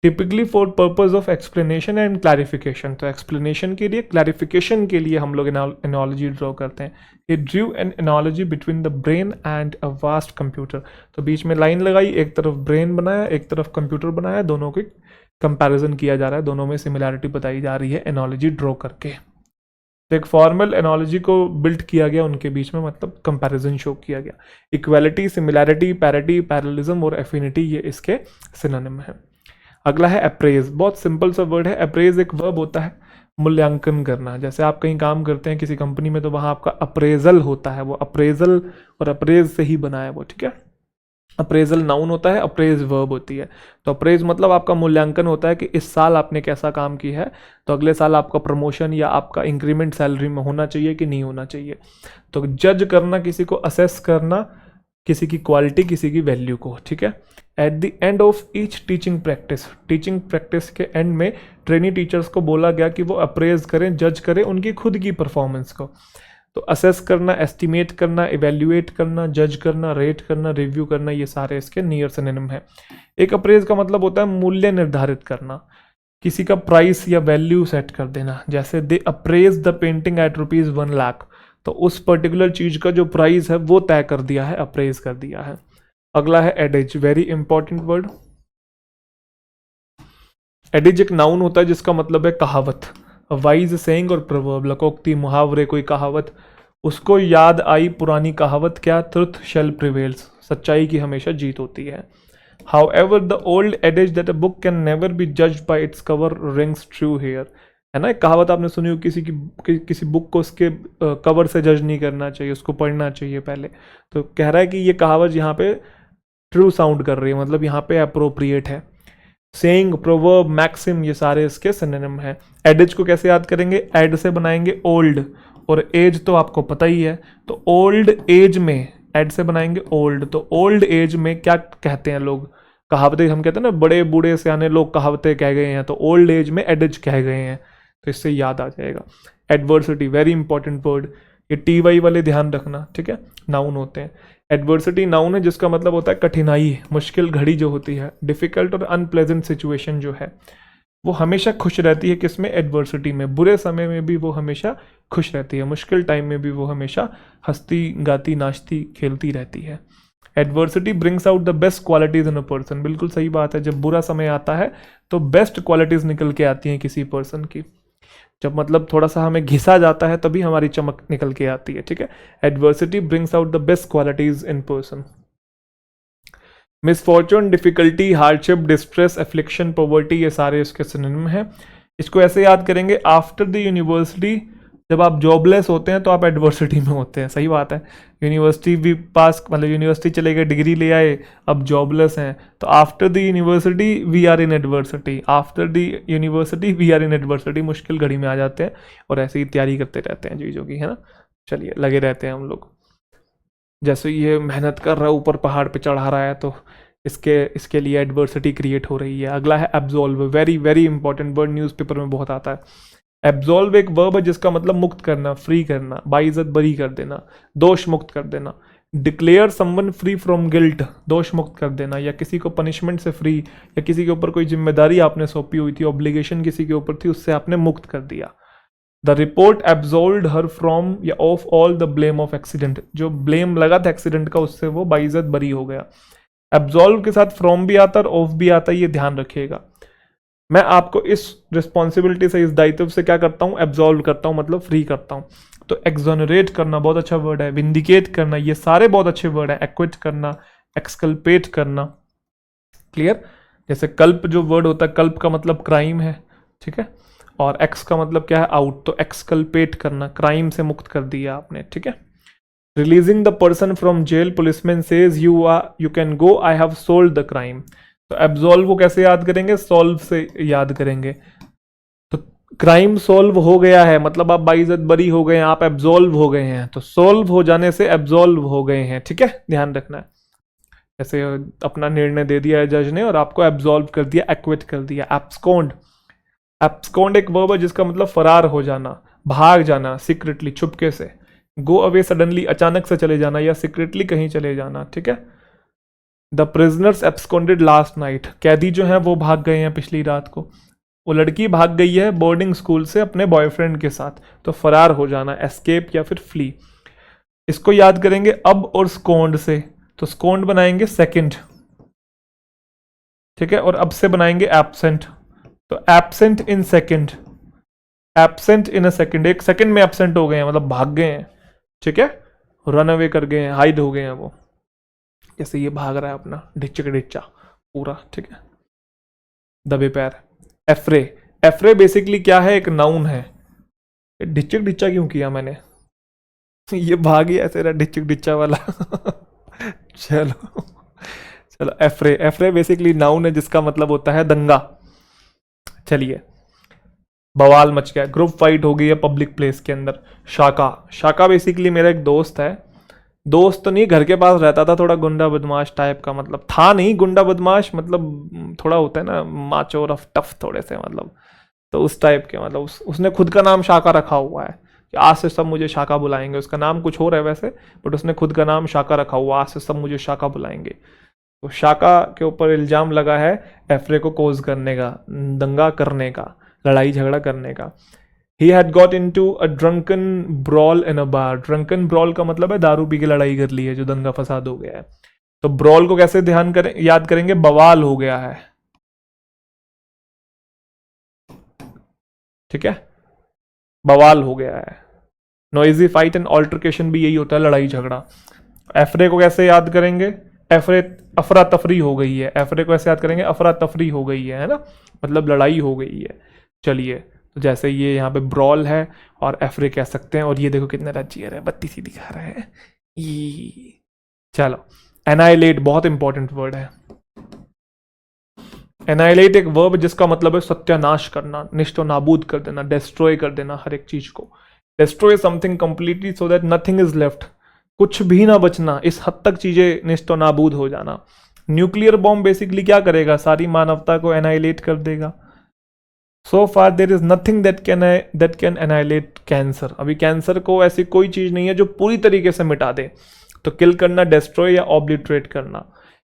Typically for purpose of explanation and clarification, तो एक्सप्लेनेशन के लिए, क्लैरिफिकेशन के लिए हम लोग एनोलॉजी ड्रॉ करते हैं। It Drew an analogy between the brain and a vast computer. तो बीच में लाइन लगाई, एक तरफ ब्रेन बनाया, एक तरफ कंप्यूटर बनाया, दोनों की कंपैरिजन किया जा रहा है, दोनों में सिमिलैरिटी बताई जा रही है एनोलॉजी ड्रॉ करके। तो एक फॉर्मल एनोलॉजी को बिल्ड किया गया उनके बीच में, मतलब कंपैरिजन शो किया गया। इक्वालिटी, सिमिलैरिटी, पैरिटी, पैरेललिज्म और एफिनिटी ये इसके सिनोनिम है। अगला है अप्रेज, बहुत सिंपल सा वर्ड है। अप्रेज एक वर्ब होता है, मूल्यांकन करना। जैसे आप कहीं काम करते हैं किसी कंपनी में, तो वहाँ आपका अप्रेजल होता है, वो अप्रेजल और अप्रेज से ही बना है वो, ठीक है। अप्रेजल नाउन होता है, अप्रेज वर्ब होती है। तो अप्रेज मतलब आपका मूल्यांकन होता है कि इस साल आपने कैसा काम किया है, तो अगले साल आपका प्रमोशन या आपका इंक्रीमेंट सैलरी में होना चाहिए कि नहीं होना चाहिए। तो जज करना, किसी को असेस करना, किसी की क्वालिटी, किसी की वैल्यू को, ठीक है। At the end of each teaching practice, teaching practice के एंड में ट्रेनी टीचर्स को बोला गया कि वो अप्रेज करें, जज करें उनकी खुद की परफॉर्मेंस को। तो असेस करना, एस्टिमेट करना, इवेल्युएट करना, जज करना, रेट करना, रिव्यू करना, ये सारे इसके नियर सिनोनिम है। एक अप्रेज का मतलब होता है मूल्य निर्धारित करना, किसी का प्राइस या वैल्यू सेट कर देना। जैसे they appraise the painting at ₹1 lakh, तो उस पर्टिकुलर चीज का जो प्राइस है वो तय कर दिया है, अप्रेज कर दिया है। अगला है adage, very important word. Adage एक नाउन होता है जिसका मतलब है कहावत, वाइज सेइंग और प्रवर्ब, लोकोक्ति, मुहावरे, कोई कहावत। उसको याद आई पुरानी कहावत, क्या, ट्रुथ शैल प्रिवेल्स, सच्चाई की हमेशा जीत होती है। However, the old adage that a book can never be judged by its cover rings true here, है ना। एक कहावत आपने सुनी हो, किसी बुक को उसके कवर से जज नहीं करना चाहिए, उसको पढ़ना चाहिए पहले। तो कह रहा है कि ये कहावत यहाँ पे ट्रू साउंड कर रही है, मतलब यहाँ पे अप्रोप्रिएट है। सेइंग, प्रोवर्ब, मैक्सिम, ये सारे इसके सिनोनिम है। एडिज को कैसे याद करेंगे, एड से बनाएंगे ओल्ड, और एज तो आपको पता ही है, तो ओल्ड एज में एड से बनाएंगे ओल्ड। तो ओल्ड एज में क्या कहते हैं लोग, कहावतें हम कहते हैं ना, बड़े बूढ़े सियाने लोग कहावतें कह गए हैं, तो ओल्ड एज में एडिज कह गए हैं, तो इससे याद आ जाएगा। एडवर्सिटी, वेरी इंपॉर्टेंट वर्ड, ये TY वाले ध्यान रखना, ठीक है, नाउन होते हैं। एडवर्सिटी नाउन है जिसका मतलब होता है कठिनाई, मुश्किल घड़ी जो होती है, डिफिकल्ट और अनप्लेजेंट सिचुएशन जो है, वो हमेशा खुश रहती है किसमें, एडवर्सिटी में। बुरे समय में भी वो हमेशा खुश रहती है, मुश्किल टाइम में भी वो हमेशा हंसती, गाती, नाचती, खेलती रहती है। Adversity brings out the best qualities in a person, बिल्कुल सही बात है। जब बुरा समय आता है तो बेस्ट क्वालिटीज निकल के आती हैं किसी पर्सन की। जब मतलब थोड़ा सा हमें घिसा जाता है तभी हमारी चमक निकल के आती है, ठीक है। Adversity brings out the best qualities in person. Misfortune, difficulty, hardship, distress, affliction, poverty, ये सारे इसके सिनोनिम हैं। इसको ऐसे याद करेंगे, आफ्टर द यूनिवर्सिटी, जब आप जॉबलेस होते हैं तो आप एडवर्सिटी में होते हैं, सही बात है। यूनिवर्सिटी भी पास, मतलब यूनिवर्सिटी चले गए, डिग्री ले आए, अब जॉबलेस हैं, तो after the university we are in adversity, after the university we are in adversity, मुश्किल घड़ी में आ जाते हैं और ऐसे ही तैयारी करते रहते हैं चीज़ों की, है ना। चलिए, लगे रहते हैं हम लोग। जैसे ये मेहनत कर रहा है, ऊपर पहाड़ पे चढ़ा रहा है, तो इसके लिए एडवर्सिटी क्रिएट हो रही है। अगला है absolve, very very important word, newspaper में बहुत आता है। एब्जॉल्व एक वर्ब है जिसका मतलब मुक्त करना, फ्री करना, बाइज्जत बरी कर देना, दोष मुक्त कर देना। Declare someone free from guilt, दोष मुक्त कर देना, या किसी को पनिशमेंट से फ्री, या किसी के ऊपर कोई जिम्मेदारी आपने सौंपी हुई थी, ऑब्लिगेशन किसी के ऊपर थी, उससे आपने मुक्त कर दिया। द रिपोर्ट एब्जॉल्व्ड हर फ्रॉम या of all the blame of accident, जो ब्लेम लगा था एक्सीडेंट का उससे वो बाइज्जत बरी हो गया। एब्जॉल्व के साथ फ्रॉम भी आता है और ऑफ भी आता है, ये ध्यान रखिएगा। मैं आपको इस रिस्पॉन्सिबिलिटी से, इस दायित्व से क्या करता हूँ, एब्जॉल्व करता हूँ, मतलब फ्री करता हूँ। तो एक्सोनरेट करना बहुत अच्छा वर्ड है, विंडिकेट करना, ये सारे बहुत अच्छे वर्ड है। एक्विट करना, एक्सकल्पेट करना, क्लियर। जैसे कल्प जो वर्ड होता है, कल्प का मतलब क्राइम है, ठीक है, और एक्स का मतलब क्या है, आउट, तो एक्सकल्पेट करना, क्राइम से मुक्त कर दिया आपने, ठीक है। Releasing the person from jail, policeman says you can go, I have solved the crime. तो एब्जॉल्व को कैसे याद करेंगे, सॉल्व से याद करेंगे। तो क्राइम सॉल्व हो गया है, मतलब आप बाइज्जत बरी हो गए हैं, आप एब्जॉल्व हो गए हैं, तो सॉल्व हो जाने से एब्जॉल्व हो गए हैं, ठीक है, ध्यान रखना है। जैसे अपना निर्णय दे दिया है जज ने और आपको एब्जॉल्व कर दिया, एक्विट कर दिया। एब्सकॉन्ड, एब्सकॉन्ड एक वर्ब है जिसका मतलब फरार हो जाना, भाग जाना, सीक्रेटली, छुपके से। गो अवे सडनली, अचानक से चले जाना, या सीक्रेटली कहीं चले जाना, ठीक है। The prisoners absconded last night, कैदी जो हैं वो भाग गए हैं पिछली रात को। वो लड़की भाग गई है बोर्डिंग स्कूल से अपने बॉयफ्रेंड के साथ, तो फरार हो जाना, एस्केप या फिर फ्ली। इसको याद करेंगे अब और स्कोन्ड से, तो स्कोन्ड बनाएंगे सेकंड, ठीक है, और अब से बनाएंगे एब्सेंट, तो absent in second, absent in a second, एक सेकंड में एब्सेंट हो गए हैं, मतलब भाग गए हैं, ठीक है, रन अवे कर गए हैं, हाइड हो गए हैं वो। जैसे ये भाग रहा है अपना ढिच्चक ढिच्चा पूरा, ठीक है। दबे पैर। एफ्रे, एफ्रे बेसिकली क्या है, एक नाउन है। ढिच्चक ढिच्चा क्यों किया मैंने ये भाग ही ऐसे रहा ढिच्चक ढिच्चा वाला चलो चलो, एफ्रे, एफ्रे बेसिकली नाउन है जिसका मतलब होता है दंगा। चलिए, बवाल मच गया, ग्रुप फाइट हो गई है पब्लिक प्लेस के अंदर। शाका, शाका बेसिकली मेरा एक दोस्त है, दोस्त तो नहीं, घर के पास रहता था, थोड़ा गुंडा बदमाश टाइप का, मतलब था नहीं गुंडा बदमाश, मतलब थोड़ा होता है ना माचो रफ टफ थोड़े से, मतलब तो उस टाइप के, मतलब उसने खुद का नाम शाका रखा हुआ है कि आज से सब मुझे शाका बुलाएंगे। उसका नाम कुछ और है वैसे, बट उसने खुद का नाम शाका रखा हुआ, आज से सब मुझे शाका बुलाएंगे। तो शाका के ऊपर इल्जाम लगा है एफ्रे को कोज करने का, दंगा करने का, लड़ाई झगड़ा करने का। He had got into a drunken brawl in a bar. Drunken brawl का मतलब है दारू पी के लड़ाई कर ली है, जो दंगा फसाद हो गया है। तो ब्रॉल को कैसे ध्यान करें, याद करेंगे, बवाल हो गया है, ठीक है, बवाल हो गया है। नॉइजी फाइट एंड ऑल्टरकेशन भी यही होता है, लड़ाई झगड़ा। एफरे को कैसे याद करेंगे, एफरे, अफरा तफरी हो गई है, एफरे को ऐसे याद करेंगे, अफरा तफरी हो गई है ना, मतलब लड़ाई हो गई है। चलिए, तो जैसे ये यहाँ पे ब्रॉल है और एफरे कह सकते हैं, और ये देखो कितने रजियर है, बत्ती सी दिखा रहा है ये। चलो, एनाइलेट बहुत इंपॉर्टेंट वर्ड है। एनाइलेट एक वर्ब जिसका मतलब है सत्यानाश करना, निष्ठो नाबूद कर देना, डिस्ट्रॉय कर देना हर एक चीज को। Destroy something completely so that nothing is left, कुछ भी ना बचना, इस हद तक चीजें निष्ठो नाबूद हो जाना। न्यूक्लियर बॉम्ब बेसिकली क्या करेगा, सारी मानवता को एनाइलेट कर देगा। So far there is nothing that can annihilate cancer, अभी कैंसर को ऐसी कोई चीज नहीं है जो पूरी तरीके से मिटा दे। तो किल करना, डिस्ट्रॉय या ऑब्लिटरेट करना।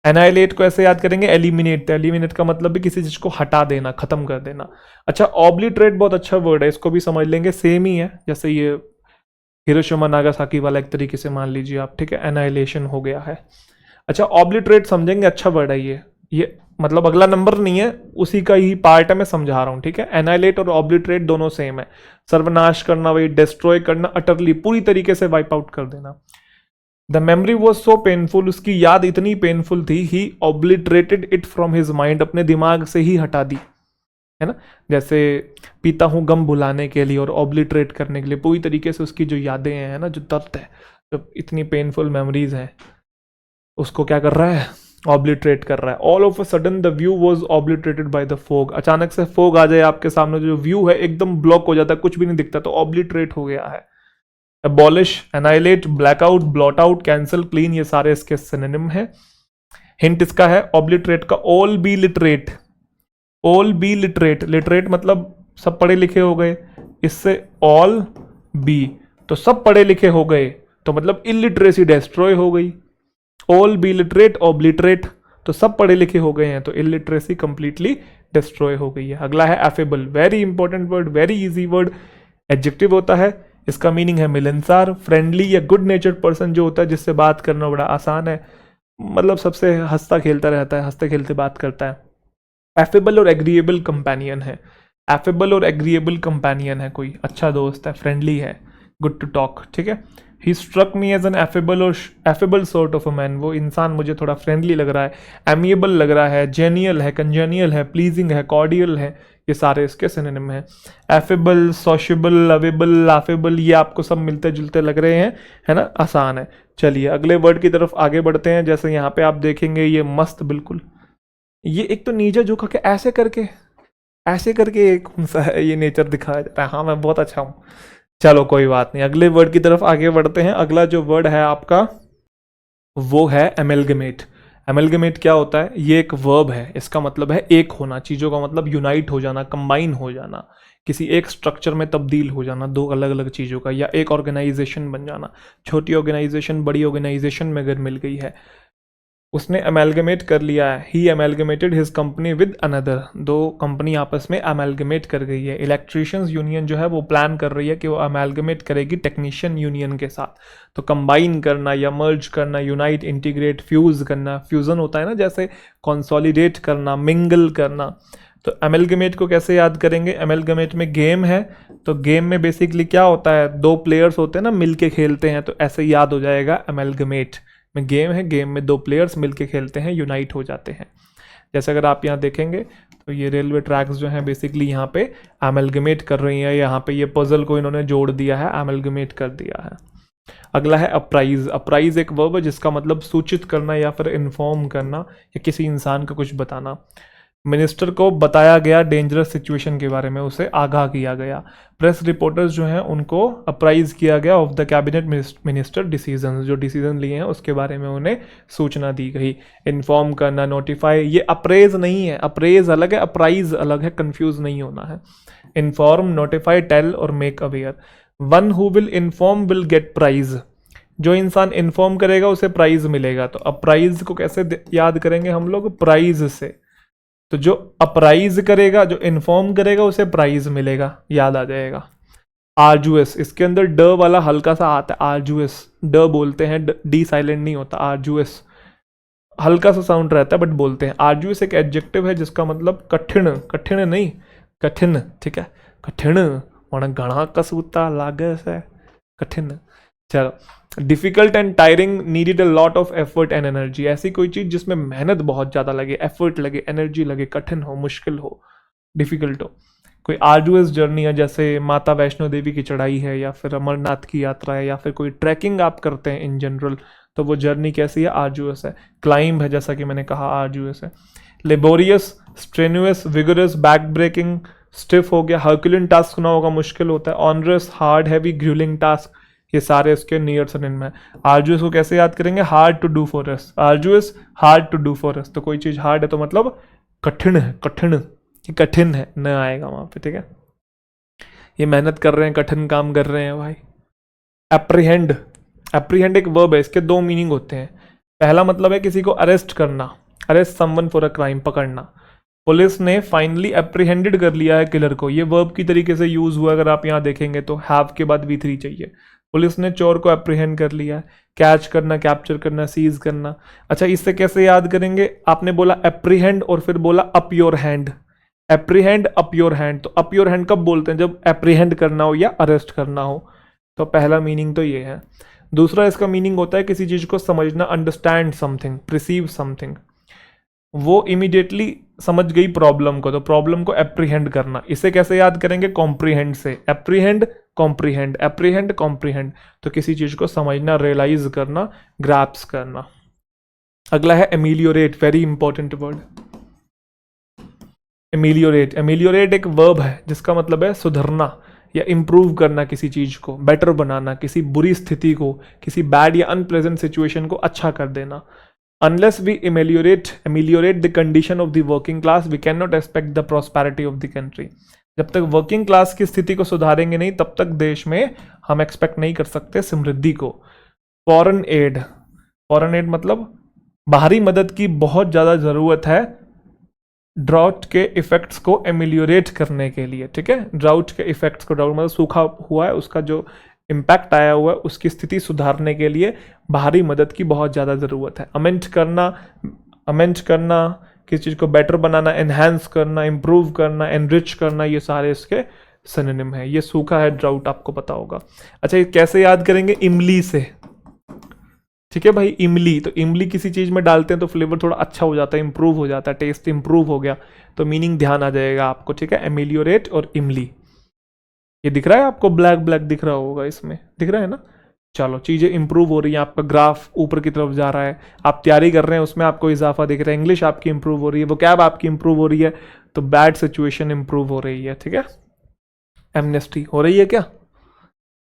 एनाइलेट को ऐसे याद करेंगे, एलिमिनेट, एलिमिनेट का मतलब भी किसी चीज को हटा देना, खत्म कर देना। अच्छा, ऑब्लिटरेट बहुत अच्छा वर्ड है, इसको भी समझ लेंगे, सेम ही है, जैसे ये हिरोशिमा नागासाकी वाला एक तरीके से मान लीजिए आप, ठीक है, एनाइलेशन हो गया है। अच्छा, ऑब्लिटरेट समझेंगे, अच्छा वर्ड है ये मतलब अगला नंबर नहीं है, उसी का ही पार्ट है, मैं समझा रहा हूँ, ठीक है। एनाइलेट और ऑब्लिटरेट दोनों सेम है, सर्वनाश करना, वही डिस्ट्रॉय करना, अटरली पूरी तरीके से वाइप आउट कर देना। The memory was so painful, उसकी याद इतनी पेनफुल थी, he obliterated it from his mind, अपने दिमाग से ही हटा दी, है ना। जैसे पीता हूँ गम भुलाने के लिए और ऑब्लिटरेट करने के लिए, पूरी तरीके से उसकी जो यादें हैं ना, जो दर्द है, जो इतनी पेनफुल मेमोरीज हैं, उसको क्या कर रहा है, ऑब्लिटरेट कर रहा है। All of a sudden the view was obliterated by the fog, अचानक से फोग आ जाए आपके सामने, जो व्यू है एकदम ब्लॉक हो जाता है, कुछ भी नहीं दिखता, तो ऑब्लिटरेट हो गया है। Abolish, annihilate, blackout, blot out, cancel, clean, ये सारे इसके सिनोनिम है। हिंट इसका है ऑब्लिटरेट का, all B literate, all B literate, literate मतलब सब पढ़े लिखे हो गए, इससे ऑल बी तो सब पढ़े लिखे हो गए, तो मतलब इलिटरेसी डिस्ट्रॉय हो गई। ऑल बी लिटरेट, ऑब्लिटरेट तो सब पढ़े लिखे हो गए हैं, तो इलिटरेसी कंप्लीटली डिस्ट्रॉय हो गई है। अगला है affable, very important word, very easy word, adjective होता है, इसका मीनिंग है मिलनसार, फ्रेंडली या गुड नेचर्ड पर्सन जो होता है, जिससे बात करना बड़ा आसान है, मतलब सबसे हंसता खेलता रहता है, हंसते खेलते बात करता है। एफेबल और एग्रीएबल कंपेनियन है, एफेबल और एग्रीएबल कंपेनियन है, कोई अच्छा दोस्त है, फ्रेंडली है, गुड टू टॉक, ठीक है। He struck me as an affable और affable sort of a man, वो इंसान मुझे थोड़ा फ्रेंडली लग रहा है, एमिएबल लग रहा है, जेनियल है, कंजेनियल है, प्लीजिंग है, कॉर्डियल है, ये सारे इसके सिनोनिम हैं। एफेबल, सोशेबल, लवेबल, लाफेबल, ये आपको सब मिलते जुलते लग रहे हैं, है ना, आसान है। चलिए अगले वर्ड की तरफ आगे बढ़ते हैं। जैसे यहाँ पे आप देखेंगे ये मस्त, बिल्कुल ये एक तो नीचे झुका के ऐसे करके एक कौन सा है ये नेचर दिखाया जाता है, हाँ मैं बहुत अच्छा हूँ। चलो कोई बात नहीं, अगले वर्ड की तरफ आगे बढ़ते हैं। अगला जो वर्ड है आपका वो है एमेलगमेट। एमेलगमेट क्या होता है, ये एक वर्ब है, इसका मतलब है एक होना, चीज़ों का मतलब यूनाइट हो जाना, कंबाइन हो जाना, किसी एक स्ट्रक्चर में तब्दील हो जाना दो अलग अलग चीज़ों का, या एक ऑर्गेनाइजेशन बन जाना। छोटी ऑर्गेनाइजेशन बड़ी ऑर्गेनाइजेशन में अगर मिल गई है, उसने अमेलगमेट कर लिया है, ही amalgamated his company with another, दो कंपनी आपस में अमेलगमेट कर गई है। इलेक्ट्रीशियंस यूनियन जो है वो प्लान कर रही है कि वो अमेलगमेट करेगी टेक्नीशियन यूनियन के साथ। तो कंबाइन करना या मर्ज करना, यूनाइट, इंटीग्रेट, फ्यूज करना, फ्यूजन होता है ना, जैसे कंसोलिडेट करना, मिंगल करना। तो अमेलगमेट को कैसे याद करेंगे, अमेलगमेट में गेम है, तो गेम में बेसिकली क्या होता है, दो प्लेयर्स होते हैं ना, मिलके खेलते हैं, तो ऐसे याद हो जाएगा अमेलगमेट में गेम है, गेम में दो प्लेयर्स मिलके खेलते हैं, यूनाइट हो जाते हैं। जैसे अगर आप यहाँ देखेंगे तो ये रेलवे ट्रैक्स जो हैं बेसिकली यहाँ पे अमेलगमेट कर रही हैं, यहाँ पे ये पजल को इन्होंने जोड़ दिया है, अमेलगमेट कर दिया है। अगला है अप्राइज। अप्राइज एक वर्ब है जिसका मतलब सूचित करना या फिर इन्फॉर्म करना या किसी इंसान को कुछ बताना। मिनिस्टर को बताया गया डेंजरस सिचुएशन के बारे में, उसे आगाह किया गया। प्रेस रिपोर्टर्स जो हैं उनको अप्राइज किया गया of the cabinet minister decision, जो डिसीजन लिए हैं उसके बारे में उन्हें सूचना दी गई। इन्फॉर्म करना, नोटिफाई, ये अप्रेज नहीं है, अप्रेज अलग है, अप्राइज अलग है, कंफ्यूज नहीं होना है। इन्फॉर्म, नोटिफाई, टेल और make aware. One who will inform will get prize, जो इंसान इन्फॉर्म करेगा उसे प्राइज मिलेगा। तो अप्राइज को कैसे याद करेंगे हम लोग, प्राइज से। तो जो अप्राइज करेगा, जो इन्फॉर्म करेगा उसे प्राइज मिलेगा, याद आ जाएगा। आर्जुअस, इसके अंदर ड वाला हल्का सा आता है, आर्जुअस, ड बोलते हैं, डी साइलेंट नहीं होता, आर्जुअस हल्का सा साउंड रहता है बट बोलते हैं। आर्जुअस एक एडजेक्टिव है जिसका मतलब कठिन, कठिन नहीं कठिन, ठीक है, कठिन और घना कसूता लागे से कठिन। चलो, difficult and tiring, needed a lot of effort and energy, ऐसी कोई चीज जिसमें मेहनत बहुत ज्यादा लगे, एफर्ट लगे, एनर्जी लगे, कठिन हो, मुश्किल हो, डिफिकल्ट हो। कोई आर्डुअस जर्नी है, जैसे माता वैष्णो देवी की चढ़ाई है या फिर अमरनाथ की यात्रा है या फिर कोई ट्रैकिंग आप करते हैं इन जनरल, तो वो जर्नी कैसी है, आर्जुअस है। क्लाइंब है, जैसा कि मैंने कहा आर्जुअस है। Laborious, strenuous, vigorous, back breaking, stiff हो गया, हर्कुलिन टास्क ना होगा, मुश्किल होता है। Onerous, hard, heavy, gruelling task, ये सारे इसके नियर सिनोनिम में। आर्जुअस को कैसे याद करेंगे, hard to do for us, arduous hard to do for us, तो कोई चीज हार्ड है तो मतलब कठिन है, कठिन कि कठिन है न आएगा वहां पे, ठीक है। ये मेहनत कर रहे हैं, कठिन काम कर रहे हैं भाई। एप्रीहेंड, एप्रीहेंड एक वर्ब है, इसके दो मीनिंग होते हैं। पहला मतलब है किसी को अरेस्ट करना, arrest someone for a crime, पकड़ना। पुलिस ने फाइनली एप्रीहेंडेड कर लिया है किलर को, ये वर्ब की तरीके से यूज हुआ, अगर आप यहाँ देखेंगे तो हैव के बाद V3 चाहिए। पुलिस ने चोर को अप्रीहेंड कर लिया। कैच करना, कैप्चर करना, सीज करना। अच्छा, इससे कैसे याद करेंगे? आपने बोला अप्रीहेंड और फिर बोला up your hand. Apprehend, up your hand. तो अप योर हैंड कब बोलते हैं? जब एप्रीहेंड करना हो या अरेस्ट करना हो। तो पहला मीनिंग तो ये है। दूसरा इसका मीनिंग होता है किसी चीज को समझना, अंडरस्टैंड समथिंग, प्रिसीव समथिंग। वो इमीडिएटली समझ गई प्रॉब्लम को, तो प्रॉब्लम को एप्रीहेंड करना। इसे कैसे याद करेंगे? कॉम्प्रीहेंड से। Apprehend, comprehend, apprehend, comprehend. तो किसी चीज को समझना, रियलाइज करना, ग्रैप्स करना। अगला है ameliorate, very important word. Ameliorate, ameliorate एक वर्ब है जिसका मतलब है सुधरना या इंप्रूव करना किसी चीज को, बेटर बनाना, किसी बुरी स्थिति को, किसी बैड या अनप्लेजेंट सिचुएशन को अच्छा कर देना। Unless we ameliorate the condition of the working class, we cannot expect the prosperity of the country. जब तक वर्किंग क्लास की स्थिति को सुधारेंगे नहीं, तब तक देश में हम एक्सपेक्ट नहीं कर सकते समृद्धि को। फॉरेन एड, फॉरेन एड मतलब बाहरी मदद की बहुत ज़्यादा ज़रूरत है ड्राउट के इफेक्ट्स को एमिलियोरेट करने के लिए। ठीक है, ड्राउट के इफेक्ट्स को, ड्राउट मतलब सूखा हुआ है, उसका जो इम्पैक्ट आया हुआ है, उसकी स्थिति सुधारने के लिए बाहरी मदद की बहुत ज़्यादा ज़रूरत है। अमेंड करना, किसी चीज़ को बेटर बनाना, एनहांस करना, इम्प्रूव करना, एनरिच करना, ये सारे इसके सिनोनिम है। ये सूखा है, ड्राउट, आपको पता होगा। अच्छा, ये कैसे याद करेंगे? इमली से। ठीक है भाई, इमली। तो इमली किसी चीज़ में डालते हैं तो फ्लेवर थोड़ा अच्छा हो जाता है, इंप्रूव हो जाता है, टेस्ट इंप्रूव हो गया, तो मीनिंग ध्यान आ जाएगा आपको। ठीक है, एमिलियोरेट और इमली। ये दिख रहा है आपको? ब्लैक ब्लैक दिख रहा होगा, इसमें दिख रहा है ना? चलो, चीज़ें इंप्रूव हो रही हैं, आपका ग्राफ ऊपर की तरफ जा रहा है, आप तैयारी कर रहे हैं, उसमें आपको इजाफा दिख रहा है, इंग्लिश आपकी इंप्रूव हो रही है, वोकैब आपकी इंप्रूव हो रही है, तो बैड सिचुएशन इंप्रूव हो रही है। ठीक है, एमनेस्टी हो रही है क्या?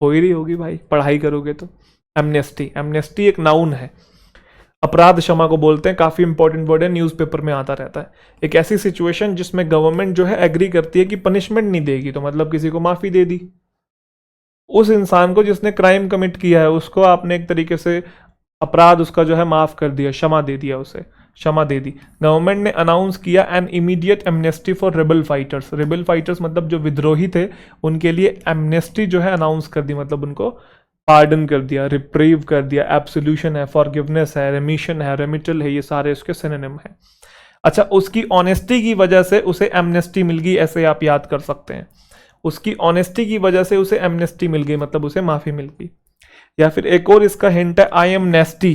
हो ही रही होगी भाई, पढ़ाई करोगे तो। एमनेस्टी, एमनेस्टी एक नाउन है, अपराध क्षमा को बोलते हैं, काफी इंपॉर्टेंट वर्ड है, न्यूज़पेपर में आता रहता है। एक ऐसी सिचुएशन जिसमें गवर्नमेंट जो है एग्री करती है कि पनिशमेंट नहीं देगी, तो मतलब किसी को माफी दे दी। उस इंसान को जिसने क्राइम कमिट किया है, उसको आपने एक तरीके से अपराध उसका जो है माफ कर दिया, क्षमा दे दिया, उसे क्षमा दे दी। गवर्नमेंट ने अनाउंस किया an immediate amnesty for rebel fighters. Rebel fighters मतलब जो विद्रोही थे, उनके लिए एमनेस्टी जो है अनाउंस कर दी, मतलब उनको पार्डन कर दिया, रिप्रीव कर दिया। एब्सोल्यूशन है, फॉरगिवनेस है, रेमिशन है, रेमिटल है, ये सारे उसके सिनोनिम है। अच्छा, उसकी ऑनेस्टी की वजह से उसे एमनेस्टी मिल गई, ऐसे आप याद कर सकते हैं। उसकी ऑनेस्टी की वजह से उसे एमनेस्टी मिल गई, मतलब उसे माफी मिल गई। या फिर एक और इसका हिंट है, आई एम नेस्टी।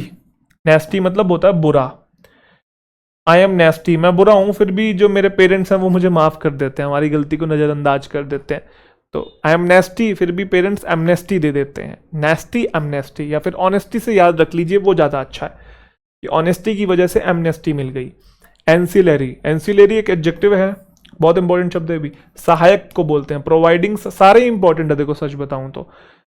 नेस्टी मतलब होता है बुरा। आई एम नेस्टी, मैं बुरा हूं, फिर भी जो मेरे पेरेंट्स हैं वो मुझे माफ कर देते हैं, हमारी गलती को नजरअंदाज कर देते हैं। तो आई एम नेस्टी, फिर भी पेरेंट्स एमनेस्टी दे देते हैं। नेस्टी, एमनेस्टी, या फिर ऑनेस्टी से याद रख लीजिए, वो ज़्यादा अच्छा है कि ऑनेस्टी की वजह से एमनेस्टी मिल गई। एंसिलरी, एंसिलरी एक एडजेक्टिव है, बहुत इंपॉर्टेंट शब्द है भी, सहायक को बोलते हैं। प्रोवाइडिंग, सारे इंपॉर्टेंट है, देखो सच बताऊं तो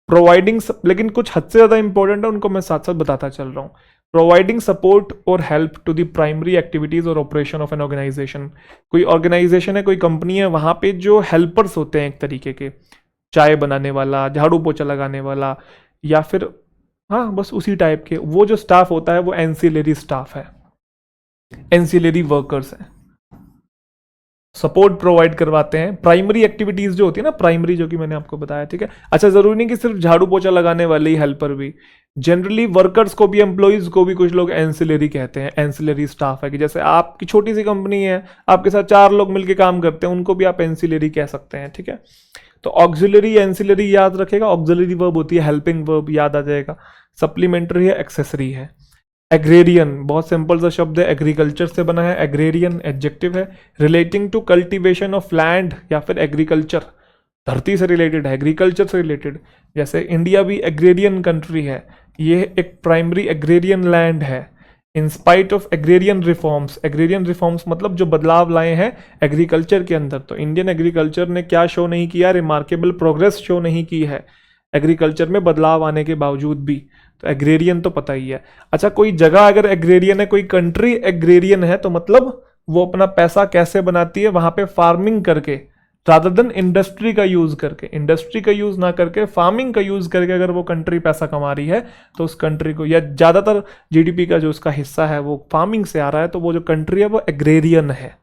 प्रोवाइडिंग, लेकिन कुछ हद से ज़्यादा इंपॉर्टेंट है, उनको मैं साथ साथ बताता चल रहा हूँ। प्रोवाइडिंग सपोर्ट और help to the primary activities और ऑपरेशन ऑफ एन ऑर्गेनाइजेशन। कोई ऑर्गेनाइजेशन है, कोई कंपनी है, वहाँ पे जो हेल्पर्स होते हैं एक तरीके के, चाय बनाने वाला, झाड़ू पोछा लगाने वाला, या फिर हाँ बस उसी टाइप के, वो जो स्टाफ होता है वो एंसिलरी स्टाफ है, एंसिलरी वर्कर्स हैं, सपोर्ट प्रोवाइड करवाते हैं। प्राइमरी एक्टिविटीज जो होती है ना, प्राइमरी जो कि मैंने आपको बताया। ठीक है, अच्छा, जरूरी नहीं कि सिर्फ झाड़ू पोछा लगाने वाले ही हेल्पर भी, जनरली वर्कर्स को भी, एम्प्लॉइज को भी कुछ लोग एंसिलरी कहते हैं, एंसिलरी स्टाफ है। कि जैसे आपकी छोटी सी कंपनी है, आपके साथ 4 लोग मिलकर काम करते हैं, उनको भी आप एंसिलरी कह सकते हैं। ठीक है, तो ऑक्सिलरी, एंसिलरी याद रखेगा, ऑक्सिलरी वर्ब होती है हेल्पिंग वर्ब, याद आ जाएगा। सप्लीमेंट्री है, एक्सेसरी है। एग्रेरियन, बहुत सिंपल सा शब्द है, एग्रीकल्चर से बना है। एग्रेरियन एडजेक्टिव है, relating to cultivation of land या फिर एग्रीकल्चर, धरती से रिलेटेड है, एग्रीकल्चर से रिलेटेड। जैसे इंडिया भी एग्रेरियन कंट्री है, ये एक प्राइमरी एग्रेरियन लैंड है। In spite of agrarian reforms, agrarian reforms मतलब जो बदलाव लाए हैं एग्रीकल्चर के अंदर, तो इंडियन एग्रीकल्चर ने क्या शो नहीं किया? रिमार्केबल प्रोग्रेस शो नहीं की है एग्रीकल्चर में बदलाव आने के बावजूद भी। तो एग्रेरियन तो पता ही है। अच्छा, कोई जगह अगर एग्रेरियन है, कोई कंट्री एग्रेरियन है, तो मतलब वो अपना पैसा कैसे बनाती है? वहां पे फार्मिंग करके, रादर देन इंडस्ट्री का यूज करके, इंडस्ट्री का यूज ना करके फार्मिंग का यूज करके अगर वो कंट्री पैसा कमा रही है, तो उस कंट्री को, या ज्यादातर जीडीपी का जो उसका हिस्सा है वो फार्मिंग से आ रहा है, तो वो जो कंट्री है वो एग्रेरियन है।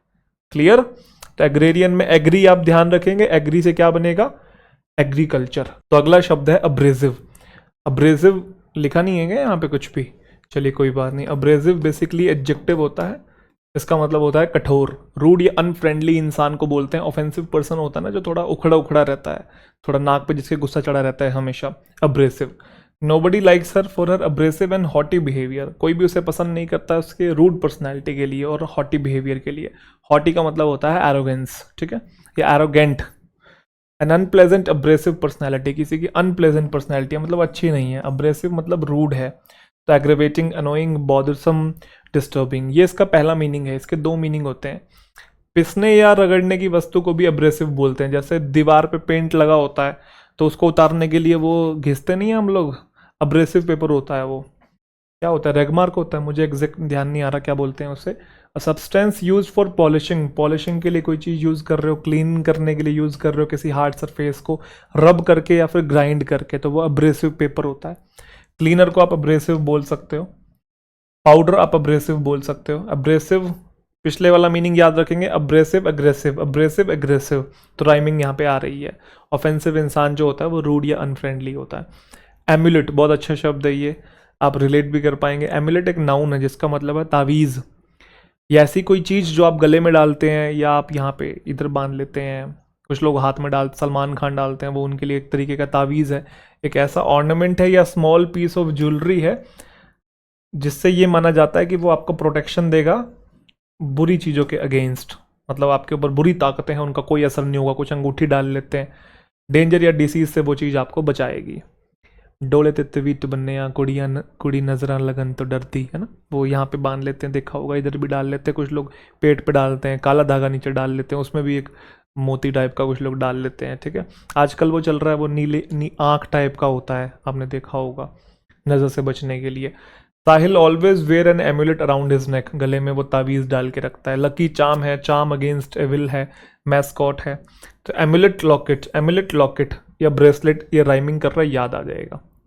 क्लियर? तो एग्रेरियन में एग्री आप ध्यान रखेंगे, एग्री से क्या बनेगा? एग्रीकल्चर। तो अगला शब्द है अब्रेसिव। अब्रेसिव लिखा नहीं है क्या यहाँ पे कुछ भी? चलिए कोई बात नहीं। अब्रेसिव बेसिकली एडजेक्टिव होता है, इसका मतलब होता है कठोर। रूड या अनफ्रेंडली इंसान को बोलते हैं। ऑफेंसिव पर्सन होता है ना जो थोड़ा उखड़ा उखड़ा रहता है, थोड़ा नाक पे जिसके गुस्सा चढ़ा रहता है हमेशा, abrasive. Nobody likes her for her abrasive and haughty behaviour. कोई भी उसे पसंद नहीं करता उसके रूड पर्सनैलिटी के लिए और हॉटी बिहेवियर के लिए। हॉटी का मतलब होता है एरोगेंस, ठीक है, या arrogant. N unpleasant abrasive personality, किसी की अनप्लेजेंट पर्सनैलिटी मतलब अच्छी नहीं है। अब्रेसिव मतलब रूड है, तो एग्रेवेटिंग, अनोइंग, बॉदरसम, डिस्टर्बिंग। ये इसका पहला मीनिंग है। इसके दो मीनिंग होते हैं। पिसने या रगड़ने की वस्तु को भी अब्रेसिव बोलते हैं। जैसे दीवार पे पेंट लगा होता है तो उसको उतारने के लिए वो घिसते नहीं है हम लोग, अब्रेसिव पेपर होता है वो। क्या होता है? रेगमार्क होता है, मुझे एग्जैक्ट ध्यान नहीं आ रहा क्या बोलते हैं उसे। Substance use for polishing, polishing के लिए कोई चीज़ यूज़ कर रहे हो, क्लीन करने के लिए यूज़ कर रहे हो किसी हार्ड सरफेस को, रब करके या फिर ग्राइंड करके, तो वो अब्रेसिव पेपर होता है। क्लीनर को आप अब्रेसिव बोल सकते हो, पाउडर आप अब्रेसिव बोल सकते हो। अब्रेसिव पिछले वाला मीनिंग याद रखेंगे, अब्रेसिव अग्रेसिव, अब्रेसिव एग्रेसिव, तो राइमिंग यहाँ पे आ रही है। ऑफेंसिव इंसान जो होता है वो रूड या अनफ्रेंडली होता है। एम्यूलेट बहुत अच्छा शब्द है ये, आप रिलेट भी कर पाएंगे। एम्यूलेट एक नाउन है जिसका मतलब है तावीज़, या ऐसी कोई चीज़ जो आप गले में डालते हैं या आप यहाँ पे इधर बांध लेते हैं। कुछ लोग हाथ में सलमान खान डालते हैं, वो उनके लिए एक तरीके का तावीज़ है। एक ऐसा ऑर्नामेंट है या स्मॉल पीस ऑफ ज्वेलरी है जिससे ये माना जाता है कि वो आपको प्रोटेक्शन देगा बुरी चीज़ों के अगेंस्ट, मतलब आपके ऊपर बुरी ताकतें हैं उनका कोई असर नहीं होगा। कुछ अंगूठी डाल लेते हैं, डेंजर या डिसीज से वो चीज़ आपको बचाएगी। डोले तित्तवीत बनने या कुड़ी नजर लगन तो डरती है ना, वो यहाँ पे बांध लेते हैं, देखा होगा। इधर भी डाल लेते हैं, कुछ लोग पेट पे डालते हैं, काला धागा नीचे डाल लेते हैं, उसमें भी एक मोती टाइप का कुछ लोग डाल लेते हैं, ठीक है। आजकल वो चल रहा है वो आँख टाइप का होता है, आपने देखा होगा, नज़र से बचने के लिए। Sahil always wear an amulet around his neck, गले में वो तावीज़ डाल के रखता है। लकी चार्म है, चार्म अगेंस्ट एविल है, मैस्कॉट है। तो एम्यूलेट लॉकेट या ब्रेसलेट, ये राइमिंग कर रहा है, याद आ जाएगा।